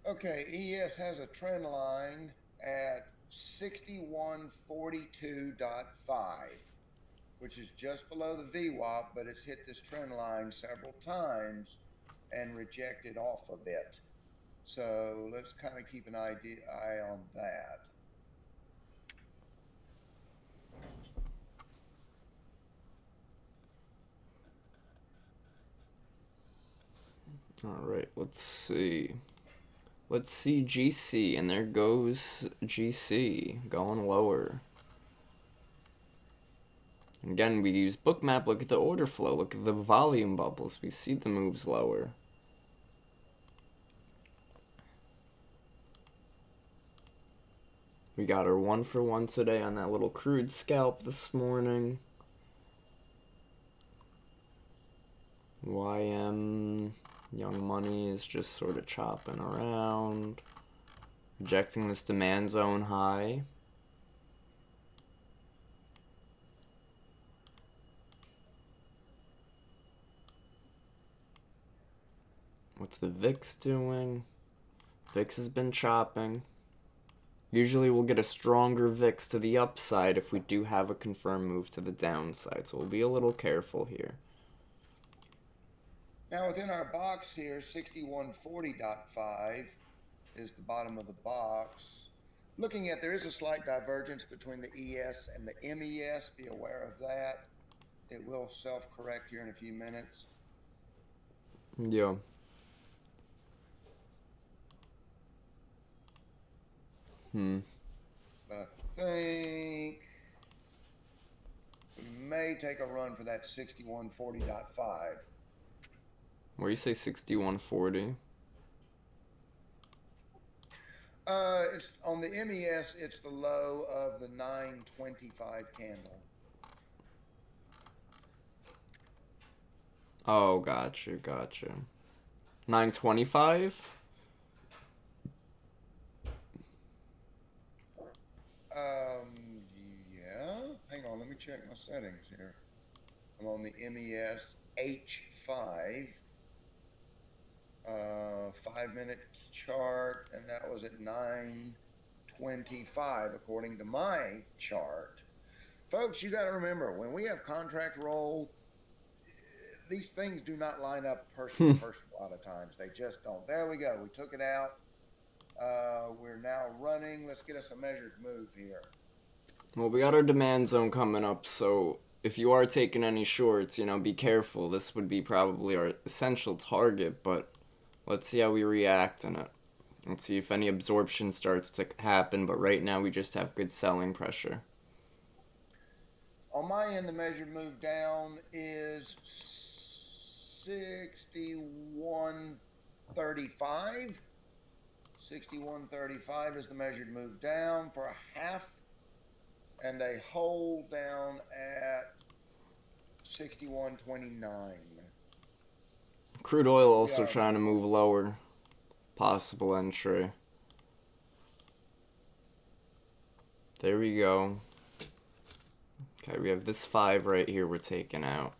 Okay, ES has a trend line at 61.42.5, which is just below the VWAP, but it's hit this trend line several times and rejected off of it. So let's kind of keep an eye on that. All right, let's see. Let's see GC, and there goes GC going lower. Again, we use bookmap. Look at the order flow. Look at the volume bubbles. We see the moves lower. We got our 1-for-1 today on that little crude scalp this morning. YM Young Money is just sort of chopping around, rejecting this demand zone high. What's the VIX doing? VIX has been chopping. Usually we'll get a stronger VIX to the upside if we do have a confirmed move to the downside, so we'll be a little careful here. Now within our box here, 6140.5 is the bottom of the box. Looking at, there is a slight divergence between the ES and the MES. Be aware of that. It will self-correct here in a few minutes. Yeah. But I think we may take a run for that 6140.5. Where you say 6140? It's on the MES, it's the low of the 925 candle. Oh, gotcha. 925? Yeah. Hang on, let me check my settings here. I'm on the MES H5. 5-minute chart, and that was at 925 according to my chart. Folks, you got to remember, when we have contract roll, these things do not line up person to person a lot of times. They just don't. There we go. We took it out. We're now running. Let's get us a measured move here. Well, we got our demand zone coming up, so if you are taking any shorts, be careful. This would be probably our essential target, but let's see how we react in it. Let's see if any absorption starts to happen, but right now we just have good selling pressure. On my end, the measured move down is 6135. 6135 is the measured move down for a half, and a hold down at 6129. Crude oil also trying to move lower. Possible entry. There we go. Okay, we have this 5 right here we're taking out.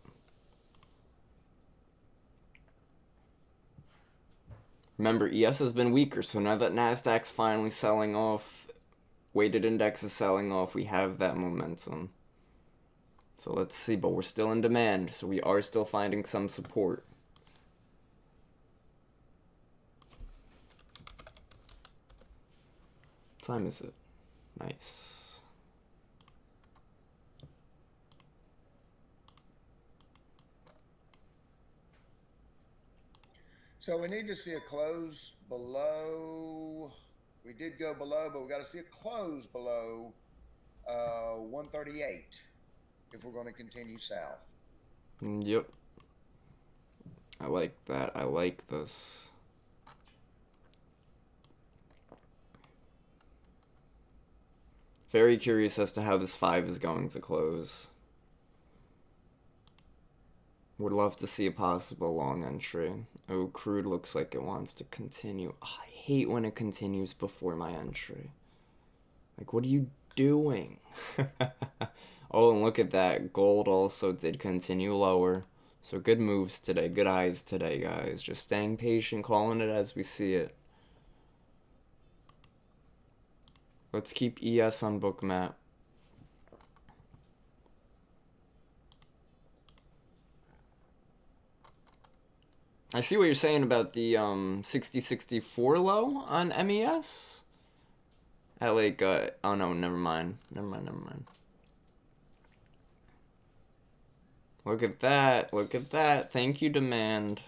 Remember, ES has been weaker, so now that NASDAQ's finally selling off, weighted index is selling off, we have that momentum. So let's see, but we're still in demand, so we are still finding some support. What time is it? Nice. So we need to see a close below. We did go below, but we got to see a close below 138 if we're going to continue south. Yep. I like that. I like this. Very curious as to how this 5 is going to close. Would love to see a possible long entry. Oh, crude looks like it wants to continue. Oh, I hate when it continues before my entry. Like, what are you doing? Oh, and look at that. Gold also did continue lower. So good moves today. Good eyes today, guys. Just staying patient, calling it as we see it. Let's keep ES on bookmap. I see what you're saying about the 6064 low on MES. At like, oh no, never mind. Look at that. Look at that. Thank you, demand.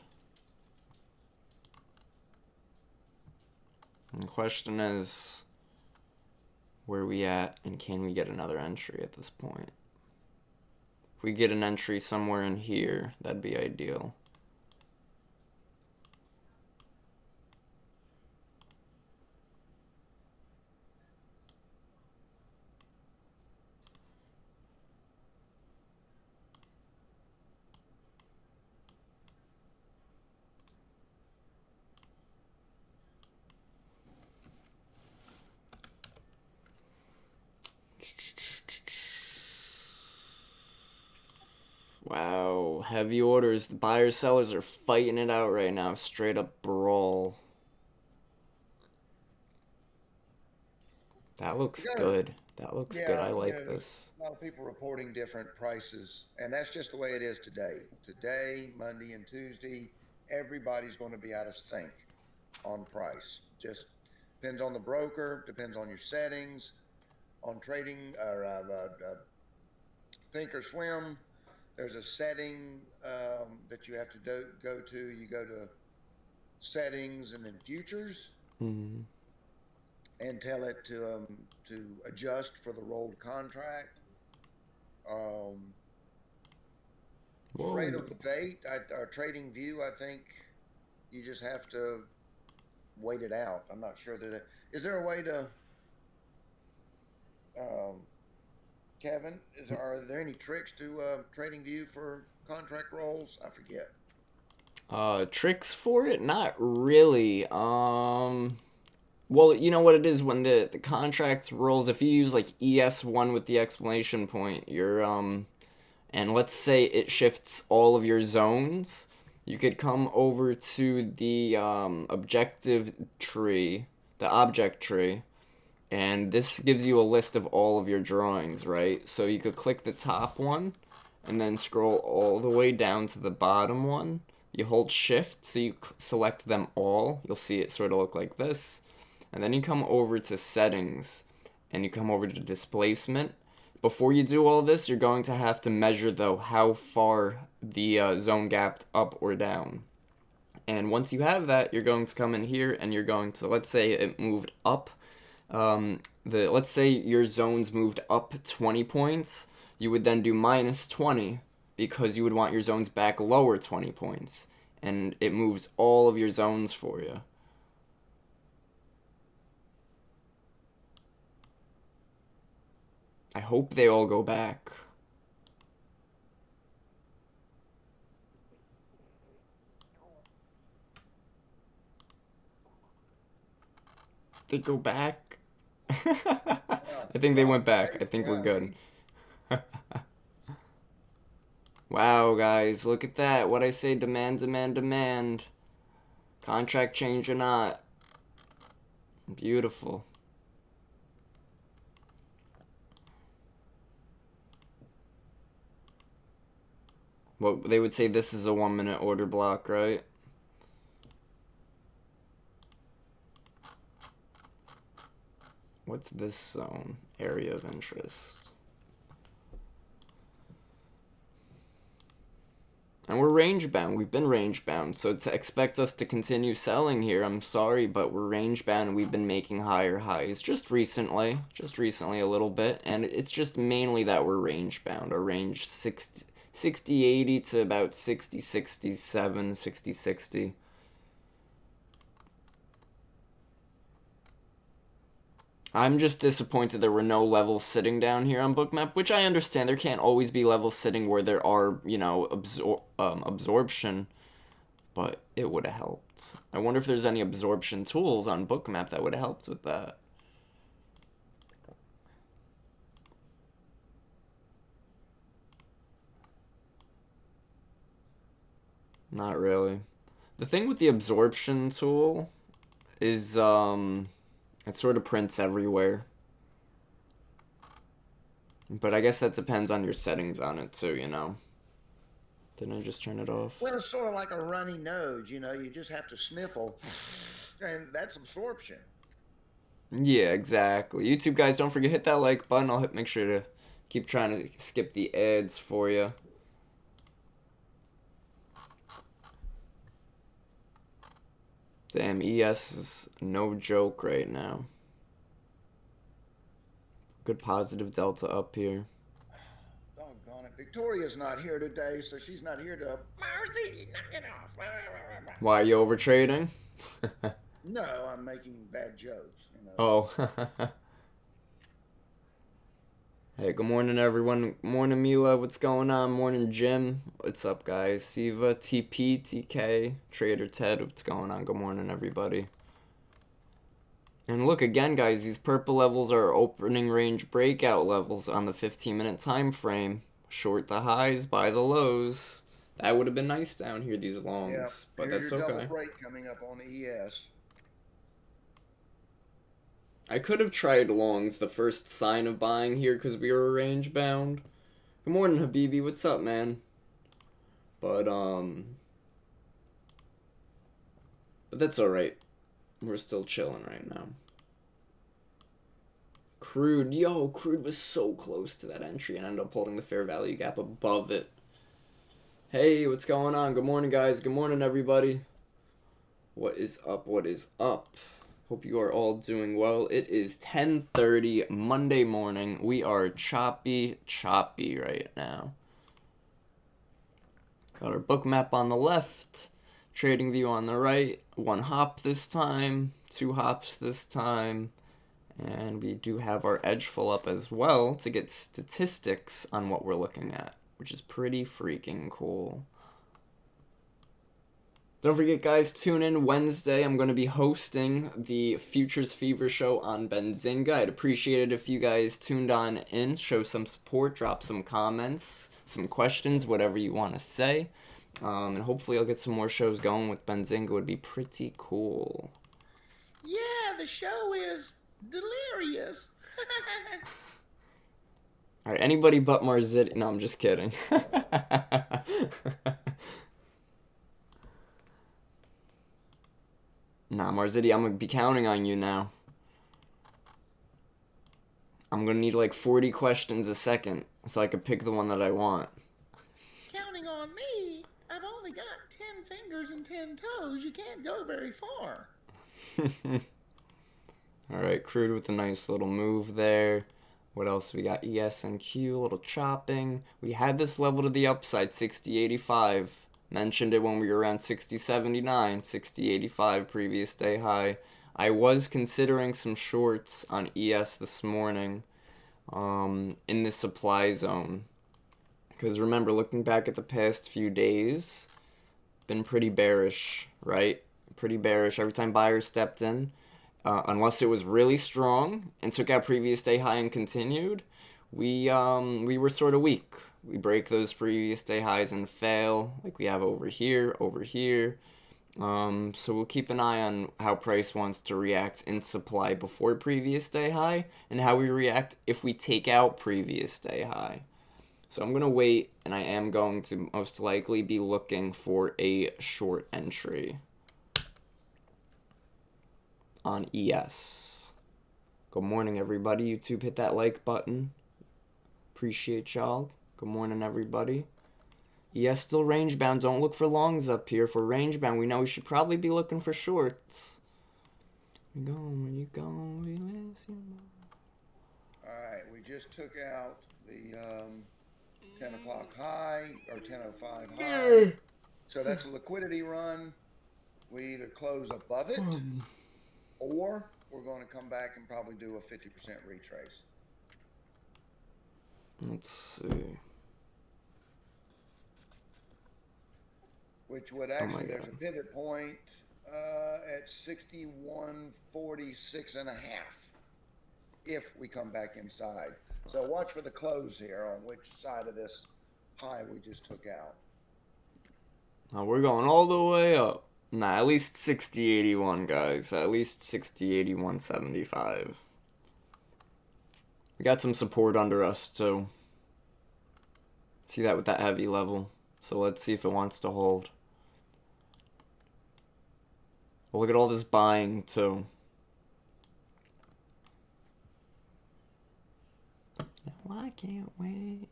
And the question is, where are we at, and can we get another entry at this point? we get an entry somewhere in here, that'd be ideal. Wow, heavy orders. The buyers, sellers are fighting it out right now. Straight up brawl. That looks good. That looks good. I like this. A lot of people reporting different prices, and that's just the way it is today. Today, Monday and Tuesday, everybody's going to be out of sync on price. Just depends on the broker, depends on your settings, on trading or think or swim. There's a setting that you have to go to. You go to settings and then futures, and tell it to adjust for the rolled contract. Trade of fate or trading view. I think you just have to wait it out. I'm not sure that is there a way to. Kevin, are there any tricks to trading view for contract rolls? I forget. Tricks for it? Not really. Well, you know what it is when the contract rolls, if you use like ES1 with the exclamation point, you're and let's say it shifts all of your zones, you could come over to the objective tree, the object tree, and this gives you a list of all of your drawings, right? So you could click the top one and then scroll all the way down to the bottom one. You hold shift so you select them all. You'll see it sort of look like this. And then you come over to settings and you come over to displacement. Before you do all this, you're going to have to measure though how far the zone gapped up or down. And once you have that, you're going to come in here and you're going to, let's say it moved up. Let's say your zones moved up 20 points, you would then do minus 20 because you would want your zones back lower 20 points. And it moves all of your zones for you. I hope they all go back. They go back? I think they went back. I think we're good. Wow, guys, look at that. What I say, demand, demand, demand. Contract change or not. Beautiful. Well, they would say this is a 1 minute order block, right? What's this zone? Area of interest. And we're range bound. We've been range bound. So to expect us to continue selling here, I'm sorry, but we're range bound and we've been making higher highs just recently a little bit. And it's just mainly that we're range bound. Our range 60, 80 to about 60, 67, 60, 60. I'm just disappointed there were no levels sitting down here on Bookmap, which I understand. There can't always be levels sitting where there are, you know, absorption, but it would have helped. I wonder if there's any absorption tools on Bookmap that would have helped with that. Not really. The thing with the absorption tool is, it sort of prints everywhere. But I guess that depends on your settings on it too, you know. Didn't I just turn it off? Well, it's sort of like a runny nose, you know, you just have to sniffle, and that's absorption. Yeah, exactly. YouTube guys, don't forget hit that like button. I'll make sure to keep trying to skip the ads for you. Damn, ES is no joke right now. Good positive delta up here. Doggone on it. Victoria's not here today, so she's not here to, Marcy, knock it off. Why, are you over trading? No, I'm making bad jokes, you know. Oh. Hey, good morning, everyone. Morning, Mila. What's going on? Morning, Jim. What's up, guys? Siva, TP, TK, Trader Ted. What's going on? Good morning, everybody. And look, again, guys, these purple levels are opening range breakout levels on the 15-minute time frame. Short the highs, buy the lows. That would have been nice down here, these longs, but Here's that's your okay. double break coming up on ES. I could have tried longs, the first sign of buying here, because we were range bound. Good morning, Habibi. What's up, man? But that's alright. We're still chilling right now. Crude. Yo, crude was so close to that entry and ended up holding the fair value gap above it. Hey, what's going on? Good morning, guys. Good morning, everybody. What is up? What is up? Hope you are all doing well. It is 10:30 Monday morning. We are choppy right now. Got our book map on the left, trading view on the right. 1 hop this time, 2 hops this time, and we do have our edge full up as well to get statistics on what we're looking at, which is pretty freaking cool. Don't forget, guys, tune in Wednesday. I'm going to be hosting the Futures Fever show on Benzinga. I'd appreciate it if you guys tuned on in, show some support, drop some comments, some questions, whatever you want to say. And hopefully I'll get some more shows going with Benzinga. It would be pretty cool. Yeah, the show is delirious. All right, anybody but Marzit. No, I'm just kidding. Nah, Marziti, I'm gonna be counting on you now. I'm gonna need like 40 questions a second so I can pick the one that I want. Counting on me? I've only got 10 fingers and 10 toes. You can't go very far. Alright, crude with a nice little move there. What else? We got ES and Q, a little chopping. We had this level to the upside, 60.85. Mentioned it when we were around 60.79, 60.85 previous day high. I was considering some shorts on ES this morning in the supply zone. Because remember, looking back at the past few days, been pretty bearish, right? Pretty bearish. Every time buyers stepped in, unless it was really strong and took out previous day high and continued, we were sort of weak. We break those previous day highs and fail, like we have over here. So we'll keep an eye on how price wants to react in supply before previous day high, and how we react if we take out previous day high. So I'm going to wait, and I am going to most likely be looking for a short entry on ES. Good morning, everybody. YouTube, hit that like button. Appreciate y'all. Good morning, everybody. ES still range bound. Don't look for longs up here. For range bound, we know we should probably be looking for shorts. Where you going? Alright, we just took out the 10 o'clock high, or 10:05 high. So that's a liquidity run. We either close above it, or we're going to come back and probably do a 50% retrace. Let's see. Which would actually, there's a pivot point at 61.46 and a half if we come back inside. So watch for the close here on which side of this high we just took out. Now we're going all the way up. Nah, at least 60.81, guys. At least 60.81.75. We got some support under us, too. See that with that heavy level. So let's see if it wants to hold. Well, look at all this buying, too. Now I can't wait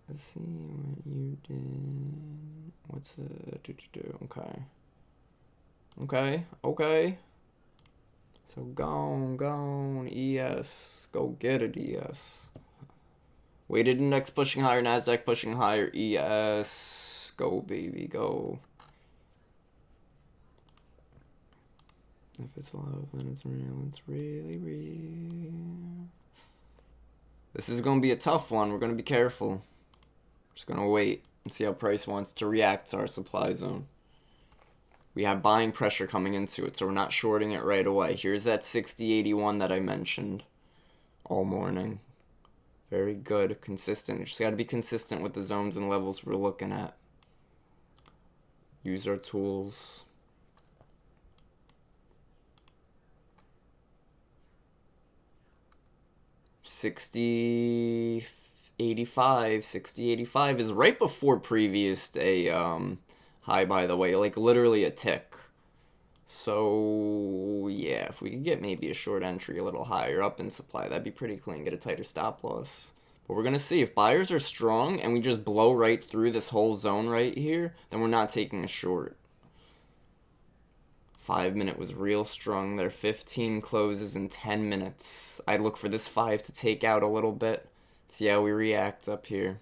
to see what you did. What's it do? Okay. So go on, ES. Go get it, ES. Weighted index pushing higher, NASDAQ pushing higher, ES. Go, baby, go. If it's low, then it's real. It's really real. This is going to be a tough one. We're going to be careful. Just going to wait and see how price wants to react to our supply zone. We have buying pressure coming into it, so we're not shorting it right away. Here's that 60.81 that I mentioned all morning. Very good, consistent. You just got to be consistent with the zones and levels we're looking at. Use our tools. $60.85 $60.85 is right before previous day high, by the way, like literally a tick. So yeah, if we could get maybe a short entry a little higher up in supply, that'd be pretty clean. Get a tighter stop loss. But we're gonna see if buyers are strong and we just blow right through this whole zone right here, then we're not taking a short. 5 minute was real strong there. 15 closes in 10 minutes. I'd look for this 5 to take out a little bit. See how we react up here.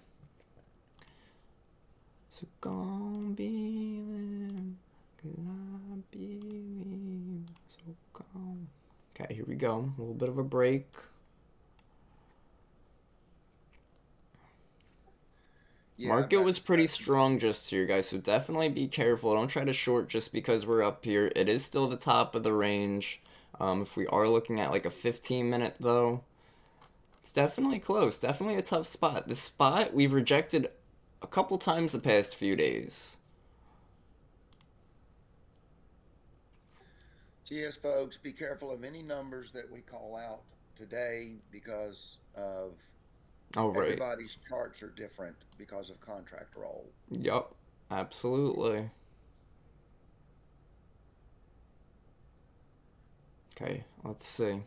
So gon' believe, 'cause I believe. So gon'. Okay, here we go. A little bit of a break. Yeah, Market was pretty strong just here, guys, so definitely be careful. Don't try to short just because we're up here. It is still the top of the range. If we are looking at like a 15-minute, though, it's definitely close. Definitely a tough spot. This spot we've rejected a couple times the past few days. Yes, folks, be careful of any numbers that we call out today because of Oh, right. everybody's charts are different because of contract roll. Yup, absolutely. Okay, let's see.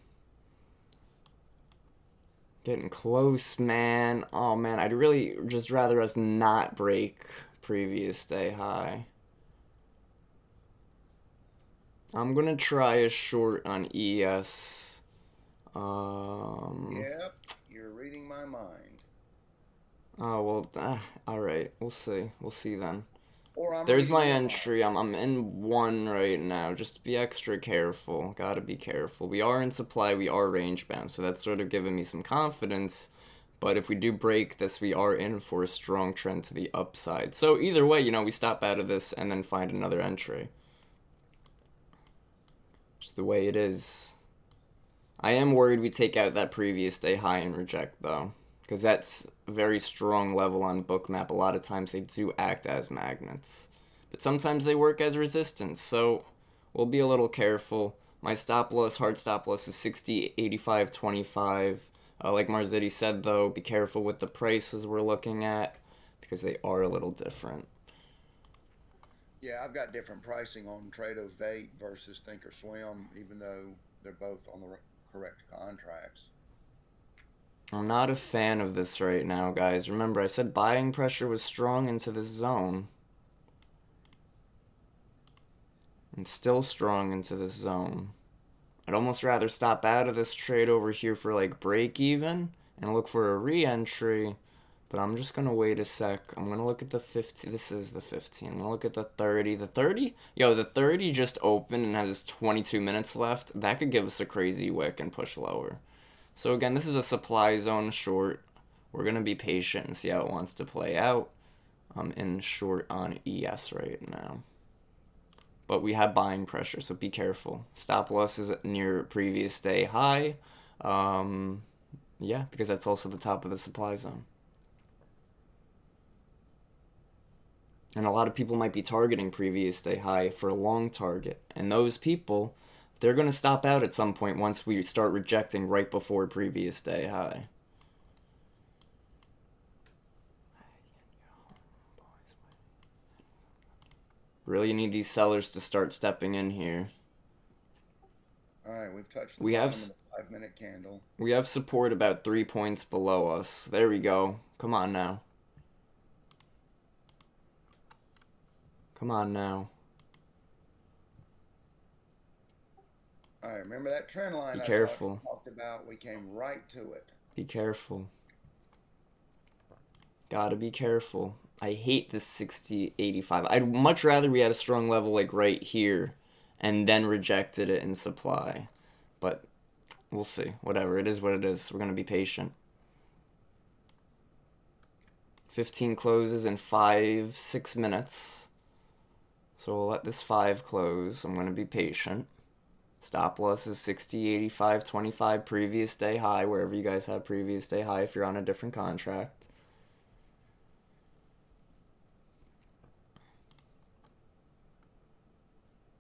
Getting close, man. Oh, man, I'd really just rather us not break previous day high. I'm gonna try a short on ES. Yep, you're reading my mind. Oh, well, all right. We'll see. We'll see then. Or I'm There's reading my your mind. entry. I'm in one right now. Just be extra careful. Gotta be careful. We are in supply. We are range bound. So that's sort of giving me some confidence. But if we do break this, we are in for a strong trend to the upside. So either way, we stop out of this and then find another entry. Just the way it is. I am worried we take out that previous day high and reject, though. Because that's a very strong level on Bookmap. A lot of times they do act as magnets. But sometimes they work as resistance, so we'll be a little careful. My stop loss, hard stop loss is 60.85.25. Like Marzetti said, though, be careful with the prices we're looking at because they are a little different. Yeah, I've got different pricing on Trade-O-Vate versus Thinkorswim, even though they're both on the correct contracts. I'm not a fan of this right now, guys. Remember, I said buying pressure was strong into this zone. And still strong into this zone. I'd almost rather stop out of this trade over here for like break even and look for a re-entry. But I'm just going to wait a sec. I'm going to look at the 15. This is the 15. I'm going to look at the 30. The 30? Yo, the 30 just opened and has 22 minutes left. That could give us a crazy wick and push lower. So again, this is a supply zone short. We're going to be patient and see how it wants to play out. I'm in short on ES right now. But we have buying pressure, so be careful. Stop loss is near previous day high. Yeah, because that's also the top of the supply zone. And a lot of people might be targeting previous day high for a long target. And those people, they're going to stop out at some point once we start rejecting right before previous day high. Really need these sellers to start stepping in here. All right, we've touched the We bottom have of the 5-minute candle. We have support about 3 points below us. There we go. Come on now. Come on now. All right, remember that trend line Be I careful. talked about? We came right to it. Be careful. Gotta be careful. I hate this 60.85. I'd much rather we had a strong level like right here and then rejected it in supply. But we'll see. Whatever. It is what it is. We're going to be patient. 15 closes in 5-6 minutes. So we'll let this 5 close. I'm going to be patient. Stop loss is 60.85.25 previous day high, wherever you guys have previous day high if you're on a different contract.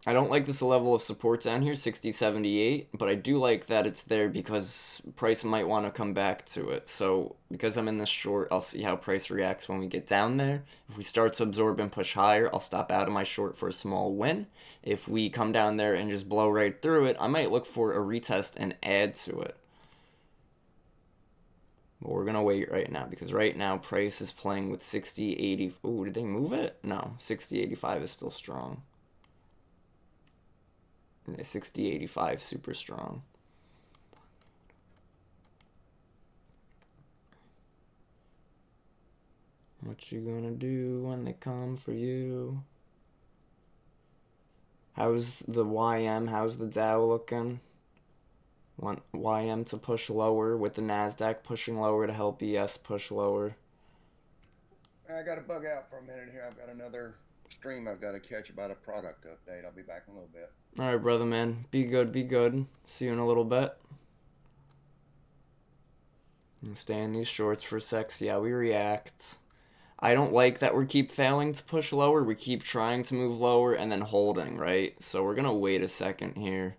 I don't like this level of support down here, 60.78, but I do like that it's there because price might want to come back to it. So because I'm in this short, I'll see how price reacts when we get down there. If we start to absorb and push higher, I'll stop out of my short for a small win. If we come down there and just blow right through it, I might look for a retest and add to it. But we're going to wait right now because right now price is playing with 60.80. Ooh, did they move it? No, 60.85 is still strong. 60.85 super strong. What you gonna do when they come for you? How's the YM? How's the Dow looking? Want YM to push lower with the NASDAQ pushing lower to help ES push lower. I got to bug out for a minute here. I've got another stream I've got to catch about a product update. I'll be back in a little bit. All right, brother, man. Be good, be good. See you in a little bit. And stay in these shorts for a sec. See how we react. I don't like that we keep failing to push lower. We keep trying to move lower and then holding, right? So we're going to wait a second here.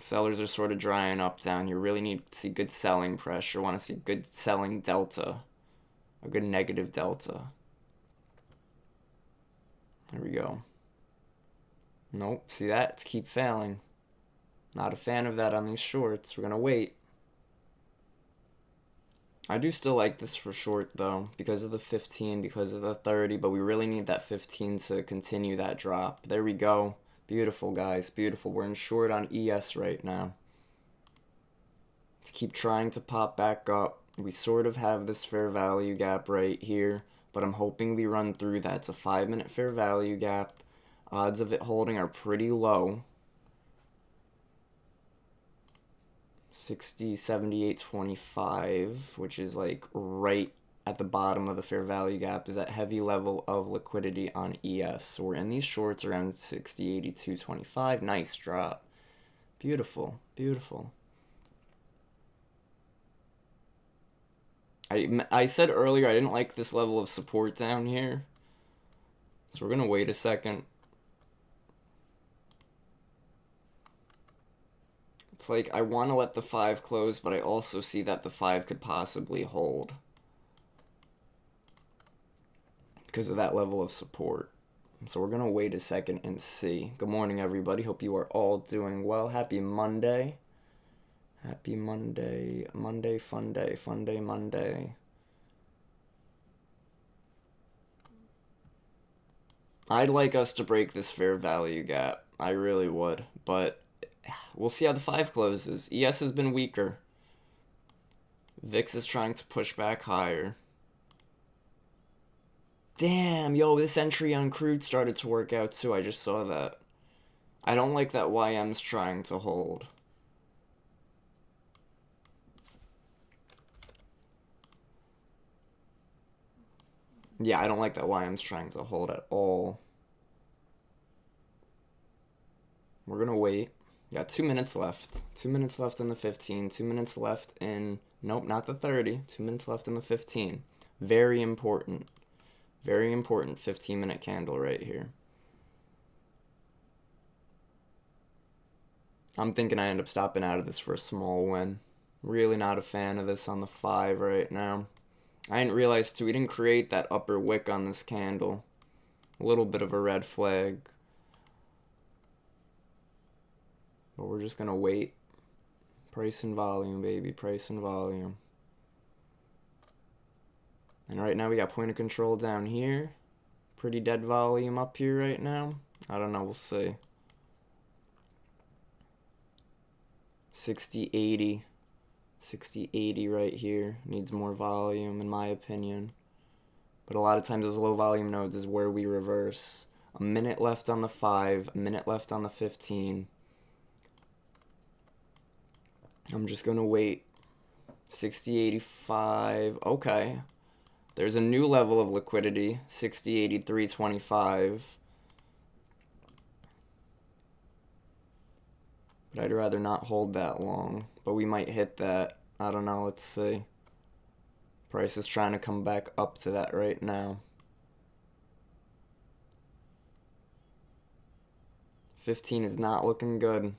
Sellers are sort of drying up down here. Really need to see good selling pressure. Want to see good selling delta. A good negative delta. There we go. Nope, see that? It's keep failing. Not a fan of that on these shorts. We're going to wait. I do still like this for short, though, because of the 15, because of the 30, but we really need that 15 to continue that drop. There we go. Beautiful, guys. Beautiful. We're in short on ES right now. Let's keep trying to pop back up. We sort of have this fair value gap right here, but I'm hoping we run through that. It's a 5-minute fair value gap. Odds of it holding are pretty low. 60, 78, 25, which is like right at the bottom of the fair value gap, is that heavy level of liquidity on ES. So we're in these shorts around 60, 82, 25. Nice drop. Beautiful, beautiful. I said earlier I didn't like this level of support down here. So we're going to wait a second. It's like I want to let the 5 close, but I also see that the 5 could possibly hold because of that level of support. So we're going to wait a second and see. Good morning, everybody. Hope you are all doing well. Happy Monday. Happy Monday. Monday, fun day. Fun day, Monday. I'd like us to break this fair value gap. I really would, but we'll see how the 5 closes. ES has been weaker. VIX is trying to push back higher. Damn, yo, this entry on crude started to work out too. I just saw that. I don't like that YM's trying to hold. Yeah, I don't like that YM's trying to hold at all. We're going to wait. Got 2 minutes left. 2 minutes left in the 15. 2 minutes left in... Nope, not the 30. 2 minutes left in the 15. Very important. Very important 15-minute candle right here. I'm thinking I end up stopping out of this for a small win. Really not a fan of this on the 5 right now. I didn't realize, too, we didn't create that upper wick on this candle. A little bit of a red flag. But we're just going to wait. Price and volume, baby. Price and volume. And right now we got point of control down here. Pretty dead volume up here right now. I don't know. We'll see. 60, 80. 60, 80 right here. Needs more volume, in my opinion. But a lot of times those low volume nodes is where we reverse. A minute left on the 5, a minute left on the 15. I'm just going to wait. 60.85. Okay. There's a new level of liquidity. 60.83.25. But I'd rather not hold that long. But we might hit that. I don't know. Let's see. Price is trying to come back up to that right now. 15 is not looking good.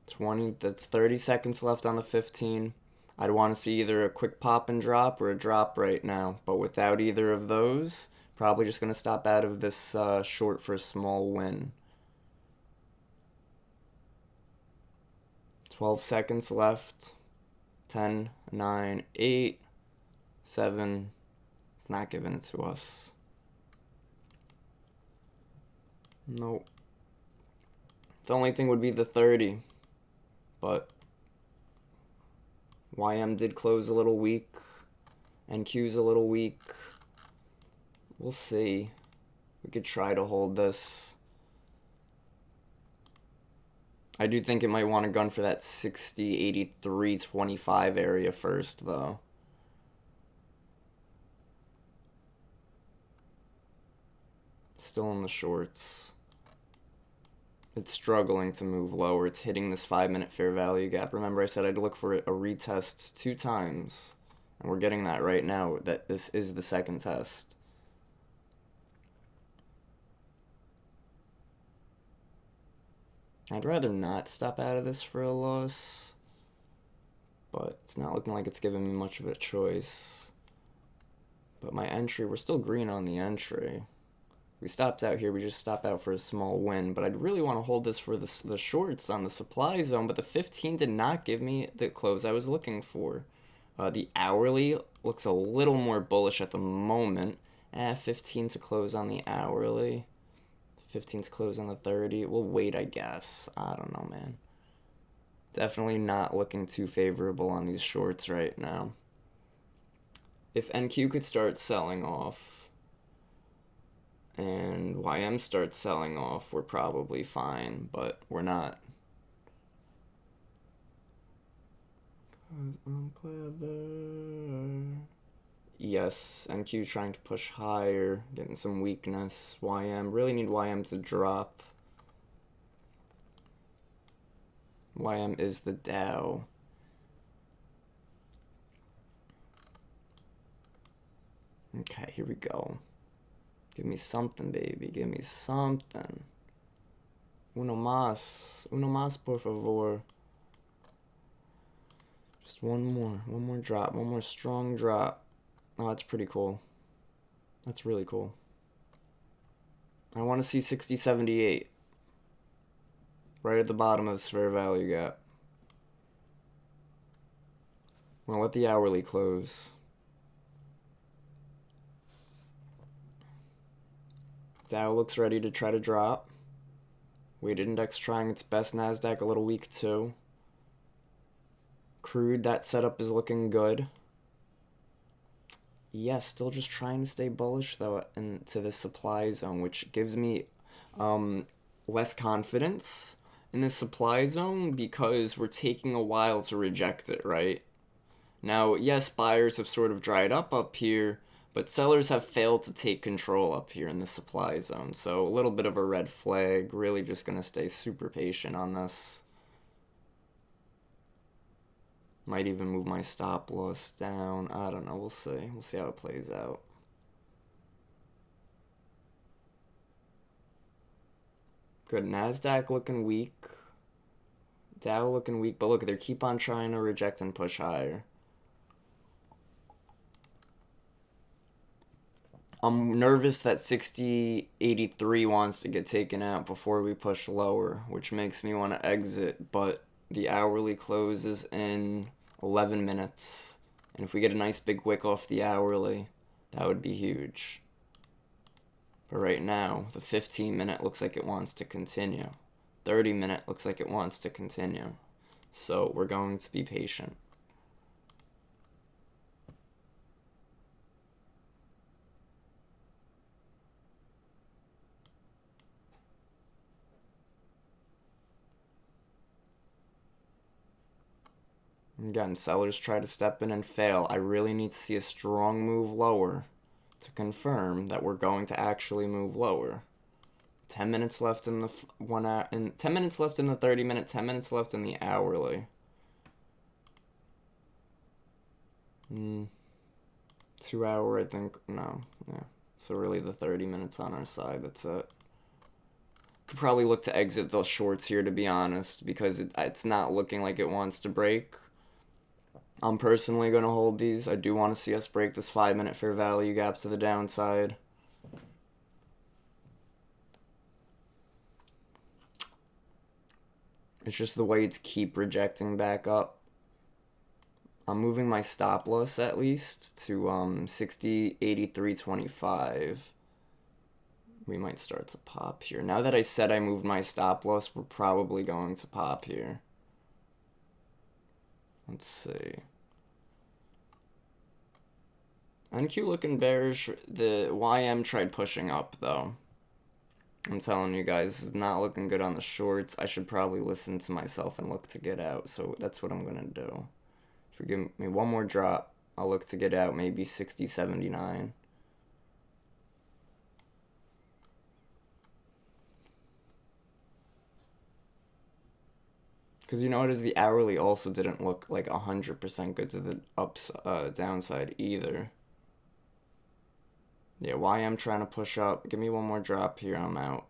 20, that's 30 seconds left on the 15. I'd want to see either a quick pop and drop or a drop right now. But without either of those, probably just going to stop out of this short for a small win. 12 seconds left. 10, 9, 8, 7. It's not giving it to us. Nope. The only thing would be the 30. But YM did close a little weak. NQ's a little weak. We'll see. We could try to hold this. I do think it might want to gun for that 60.83.25 area first, though. Still in the shorts. It's struggling to move lower. It's hitting this 5-minute fair value gap. Remember I said I'd look for a retest 2 times. And we're getting that right now, that this is the second test. I'd rather not stop out of this for a loss. But it's not looking like it's giving me much of a choice. But my entry, we're still green on the entry. We stopped out here, we just stopped out for a small win, but I'd really want to hold this for the shorts on the supply zone, but the 15 did not give me the close I was looking for. The hourly looks a little more bullish at the moment. 15 to close on the hourly. 15 to close on the 30. We'll wait, I guess. I don't know, man. Definitely not looking too favorable on these shorts right now. If NQ could start selling off, and YM starts selling off, we're probably fine, but we're not. 'Cause I'm clever. Yes, NQ trying to push higher, getting some weakness. YM, really need YM to drop. YM is the Dow. Okay, here we go. Give me something, baby. Give me something. Uno más. Uno más, por favor. Just one more drop. One more strong drop. Oh, that's pretty cool. That's really cool. I want to see 60.78. Right at the bottom of this fair value gap. I'm gonna let the hourly close. Dow looks ready to try to drop. Weighted index trying its best. NASDAQ a little weak too. Crude, that setup is looking good. Yes, still just trying to stay bullish though into the supply zone, which gives me less confidence in the supply zone because we're taking a while to reject it, right? Now, yes, buyers have sort of dried up here, but sellers have failed to take control up here in the supply zone. So a little bit of a red flag. Really just going to stay super patient on this. Might even move my stop loss down. I don't know. We'll see. We'll see how it plays out. Good. NASDAQ looking weak. Dow looking weak. But look, they keep on trying to reject and push higher. I'm nervous that 60.83 wants to get taken out before we push lower, which makes me want to exit, but the hourly closes in 11 minutes. And if we get a nice big wick off the hourly, that would be huge. But right now, the 15-minute looks like it wants to continue. 30-minute looks like it wants to continue. So we're going to be patient. Again, sellers try to step in and fail. I really need to see a strong move lower to confirm that we're going to actually move lower. 10 minutes left in the 1 hour, and 10 minutes left in the 30-minute, 10 minutes left in the hourly. 2 hour, I think. No, yeah. So really the 30 minutes on our side. That's it. Could probably look to exit the shorts here, to be honest, because it's not looking like it wants to break. I'm personally going to hold these. I do want to see us break this 5-minute fair value gap to the downside. It's just the way to keep rejecting back up. I'm moving my stop loss at least to 60.8325. We might start to pop here. Now that I said I moved my stop loss, we're probably going to pop here. Let's see. NQ looking bearish. The YM tried pushing up though. I'm telling you guys, it's not looking good on the shorts. I should probably listen to myself and look to get out. So that's what I'm going to do. If you give me one more drop, I'll look to get out maybe 60.79. Because you know what is, the hourly also didn't look like 100% good to the downside either. Yeah, YM trying to push up. Give me one more drop here, I'm out.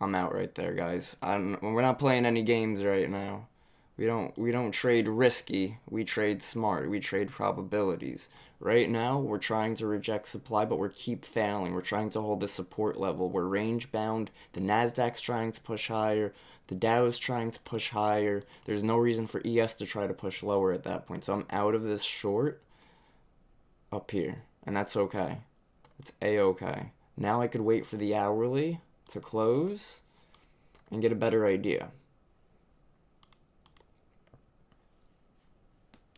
I'm out right there, guys. We're not playing any games right now. We don't trade risky. We trade smart. We trade probabilities. Right now, we're trying to reject supply, but we keep failing. We're trying to hold the support level. We're range bound. The Nasdaq's trying to push higher. The Dow is trying to push higher. There's no reason for ES to try to push lower at that point. So I'm out of this short up here, and that's okay. It's a-okay. Now I could wait for the hourly to close and get a better idea.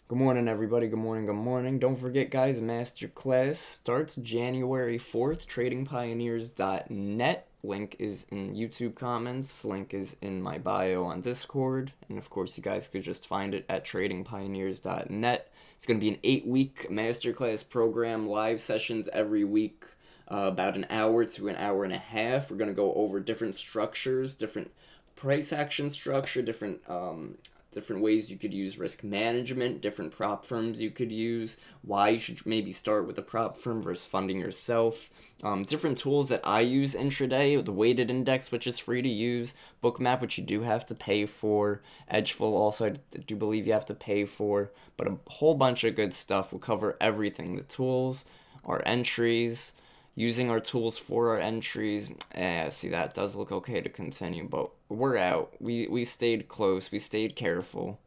Good morning, everybody. Good morning, good morning. Don't forget, guys, masterclass starts January 4th, tradingpioneers.net. Link is in YouTube comments. Link is in my bio on Discord. And, of course, you guys could just find it at tradingpioneers.net. It's going to be an 8-week masterclass program, live sessions every week, about an hour to an hour and a half. We're going to go over different structures, different price action structure, different ways you could use risk management, different prop firms you could use, why you should maybe start with a prop firm versus funding yourself, different tools that I use intraday, the weighted index, which is free to use, Bookmap, which you do have to pay for, Edgeful also I do believe you have to pay for, but a whole bunch of good stuff. We'll cover everything, the tools, our entries, using our tools for our entries. See, that does look okay to continue, but we're out. We stayed close. We stayed careful.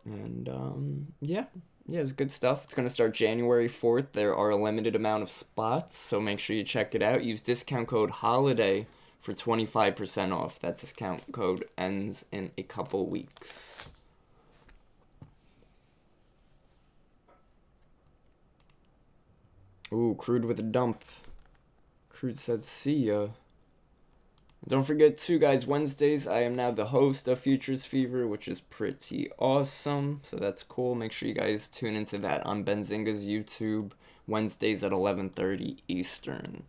And, yeah, it was good stuff. It's going to start January 4th. There are a limited amount of spots, so make sure you check it out. Use discount code HOLIDAY for 25% off. That discount code ends in a couple weeks. Ooh, crude with a dump. Crude said, see ya. Don't forget, too, guys, Wednesdays, I am now the host of Futures Fever, which is pretty awesome. So that's cool. Make sure you guys tune into that on Benzinga's YouTube, Wednesdays at 11:30 Eastern.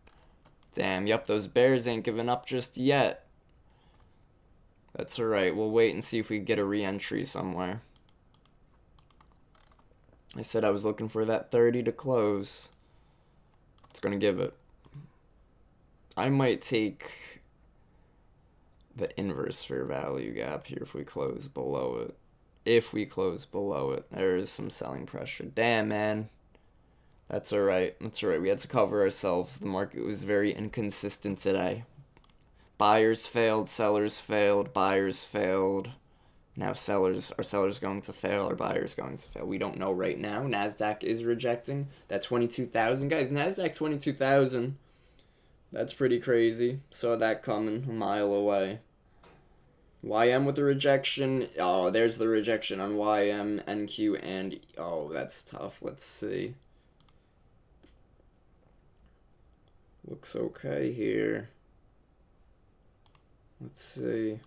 Damn, yep, those Bears ain't giving up just yet. That's alright. We'll wait and see if we can get a re-entry somewhere. I said I was looking for that 30 to close. It's going to give it. I might take the inverse fair value gap here if we close below it. If we close below it, there is some selling pressure. Damn, man. That's alright. That's alright. We had to cover ourselves. The market was very inconsistent today. Buyers failed, sellers failed, buyers failed. Now are sellers going to fail or buyers going to fail? We don't know right now. Nasdaq is rejecting that 22,000. Guys, Nasdaq 22,000. That's pretty crazy. Saw that coming a mile away. YM with the rejection. Oh, there's the rejection on YM, NQ, and... Oh, that's tough. Let's see. Looks okay here. Let's see.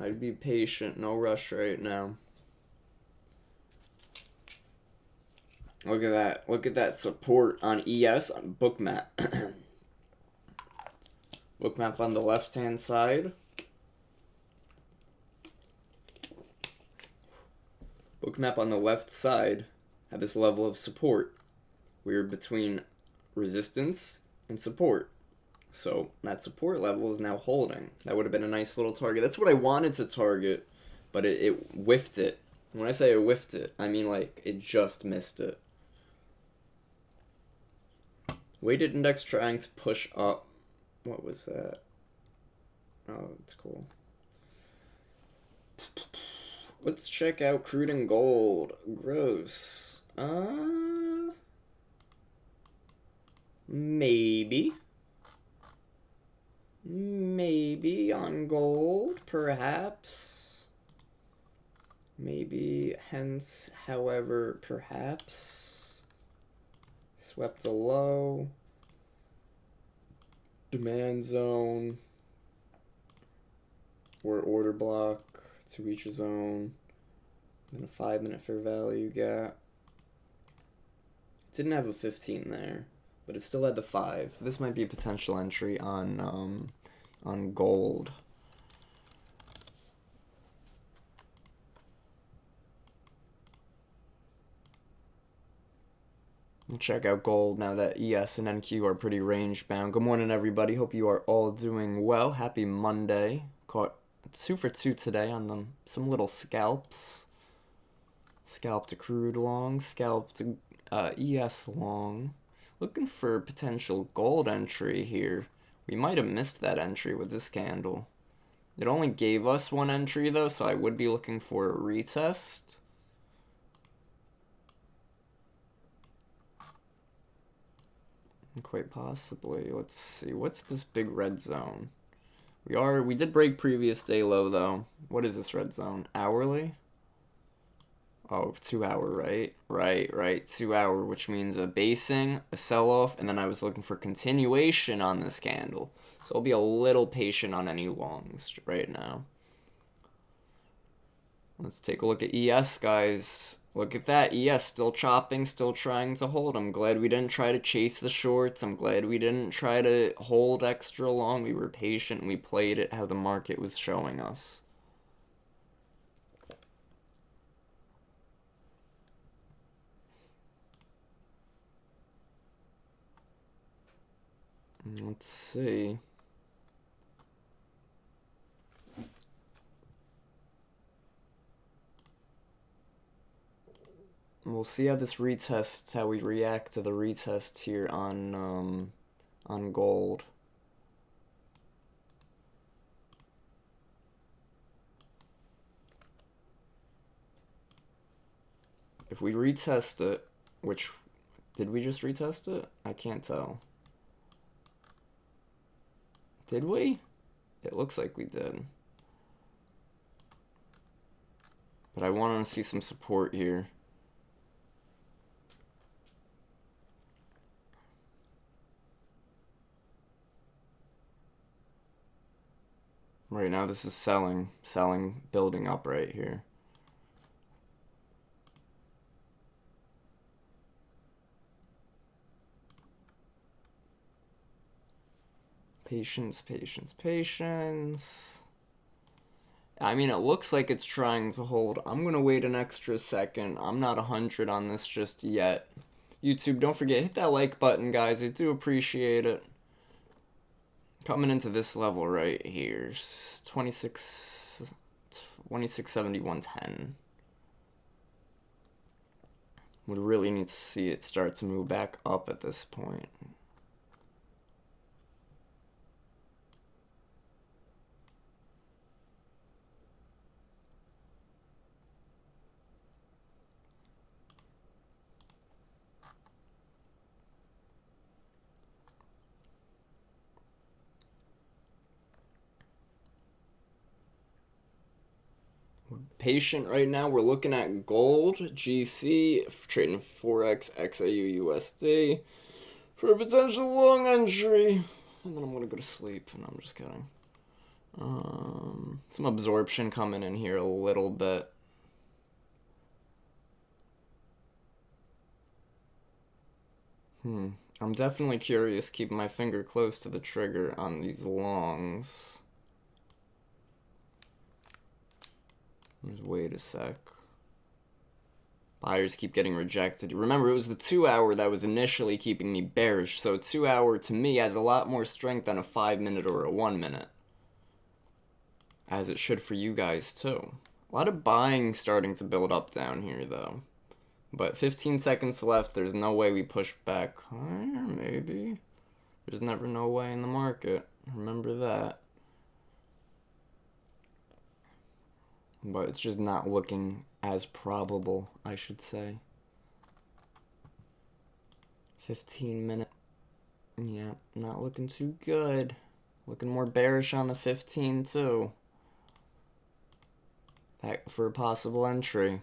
I'd be patient, no rush right now. Look at that. Look at that support on ES on Bookmap. Bookmap on the left-hand side. Bookmap on the left side had this level of support. We were between resistance and support. So that support level is now holding. That would have been a nice little target. That's what I wanted to target, but it whiffed it. When I say it whiffed it, I mean like it just missed it. Weighted index trying to push up. What was that? Oh, that's cool. Let's check out crude and gold. Gross. Maybe. Maybe on gold, perhaps. Maybe, hence, however, perhaps. Swept a low. Demand zone. Or order block to each zone. Then a 5-minute fair value gap. It didn't have a 15 there, but it still had the 5. This might be a potential entry on gold. We'll check out gold now that ES and NQ are pretty range bound. Good morning, everybody. Hope you are all doing well. Happy Monday. Caught 2 for 2 today on them. Some little scalps. Scalp to crude long, scalp to ES long. Looking for potential gold entry here. We might have missed that entry with this candle. It only gave us one entry though, so I would be looking for a retest. Quite possibly. Let's see. What's this big red zone? We did break previous day low though. What is this red zone? Hourly? Oh, 2 hour, right? Right. 2 hour, which means a basing, a sell-off, and then I was looking for continuation on this candle. So I'll be a little patient on any longs right now. Let's take a look at ES, guys. Look at that. ES still chopping, still trying to hold. I'm glad we didn't try to chase the shorts. I'm glad we didn't try to hold extra long. We were patient and we played it how the market was showing us. Let's see. We'll see how this retests, how we react to the retest here on gold. If we retest it, which, did we just retest it? I can't tell. Did we? It looks like we did. But I want to see some support here. Right now this is selling, building up right here. Patience. I mean, it looks like it's trying to hold. I'm going to wait an extra second. I'm not 100 on this just yet. YouTube, don't forget, hit that like button, guys. I do appreciate it. Coming into this level right here, 2671.10. Would really need to see it start to move back up at this point. Patient right now. We're looking at gold, GC, trading Forex, XAU, USD for a potential long entry. And then I'm going to go to sleep. And I'm just kidding. Some absorption coming in here a little bit. I'm definitely curious, keeping my finger close to the trigger on these longs. Just wait a sec. Buyers keep getting rejected. Remember, it was the 2 hour that was initially keeping me bearish, so 2 hour to me has a lot more strength than a 5 minute or a 1 minute. As it should for you guys too. A lot of buying starting to build up down here though. But 15 seconds left, there's no way we push back higher, maybe? There's never no way in the market. Remember that. But it's just not looking as probable, I should say. 15 minutes. Yeah, not looking too good. Looking more bearish on the 15 too. That for a possible entry.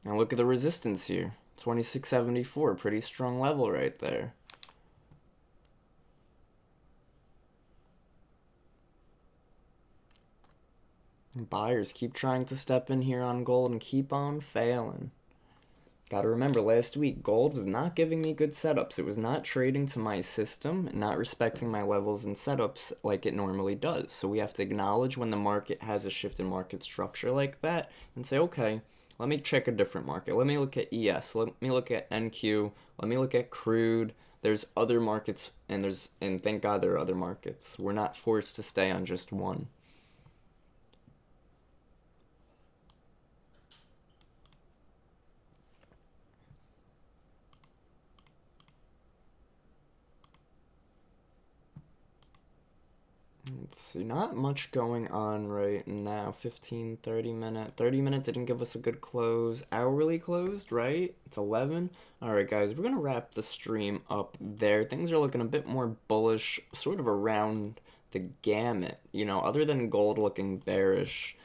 And look at the resistance here. 2674, pretty strong level right there. Buyers keep trying to step in here on gold and keep on failing. Gotta remember, last week, gold was not giving me good setups. It was not trading to my system and not respecting my levels and setups like it normally does. So we have to acknowledge when the market has a shift in market structure like that and say, okay, let me check a different market. Let me look at ES. Let me look at NQ. Let me look at crude. There's other markets, and thank God there are other markets. We're not forced to stay on just one. Let's see, not much going on right now. 15, 30 minute. 30 minute didn't give us a good close. Hourly closed, right? It's 11. All right, guys, we're going to wrap the stream up there. Things are looking a bit more bullish, sort of around the gamut, you know, other than gold looking bearish.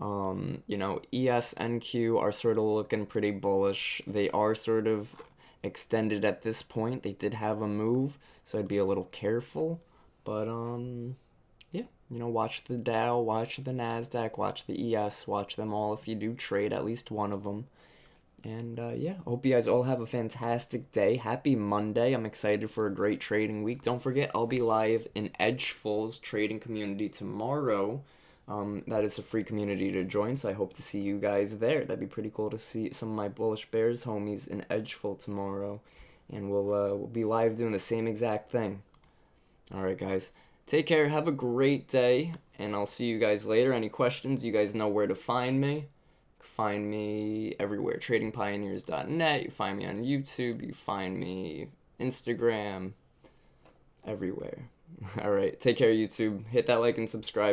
You know, ES, NQ are sort of looking pretty bullish. They are sort of extended at this point. They did have a move, so I'd be a little careful. But, yeah, you know, watch the Dow, watch the NASDAQ, watch the ES, watch them all if you do trade at least one of them. And yeah, hope you guys all have a fantastic day. Happy Monday. I'm excited for a great trading week. Don't forget, I'll be live in Edgeful's trading community tomorrow. That is a free community to join, so I hope to see you guys there. That'd be pretty cool to see some of my Bullish Bears homies in Edgeful tomorrow. And we'll be live doing the same exact thing. Alright, guys. Take care, have a great day, and I'll see you guys later. Any questions, you guys know where to find me. Find me everywhere, tradingpioneers.net, you find me on YouTube, you find me Instagram, everywhere. Alright, take care YouTube, hit that like and subscribe.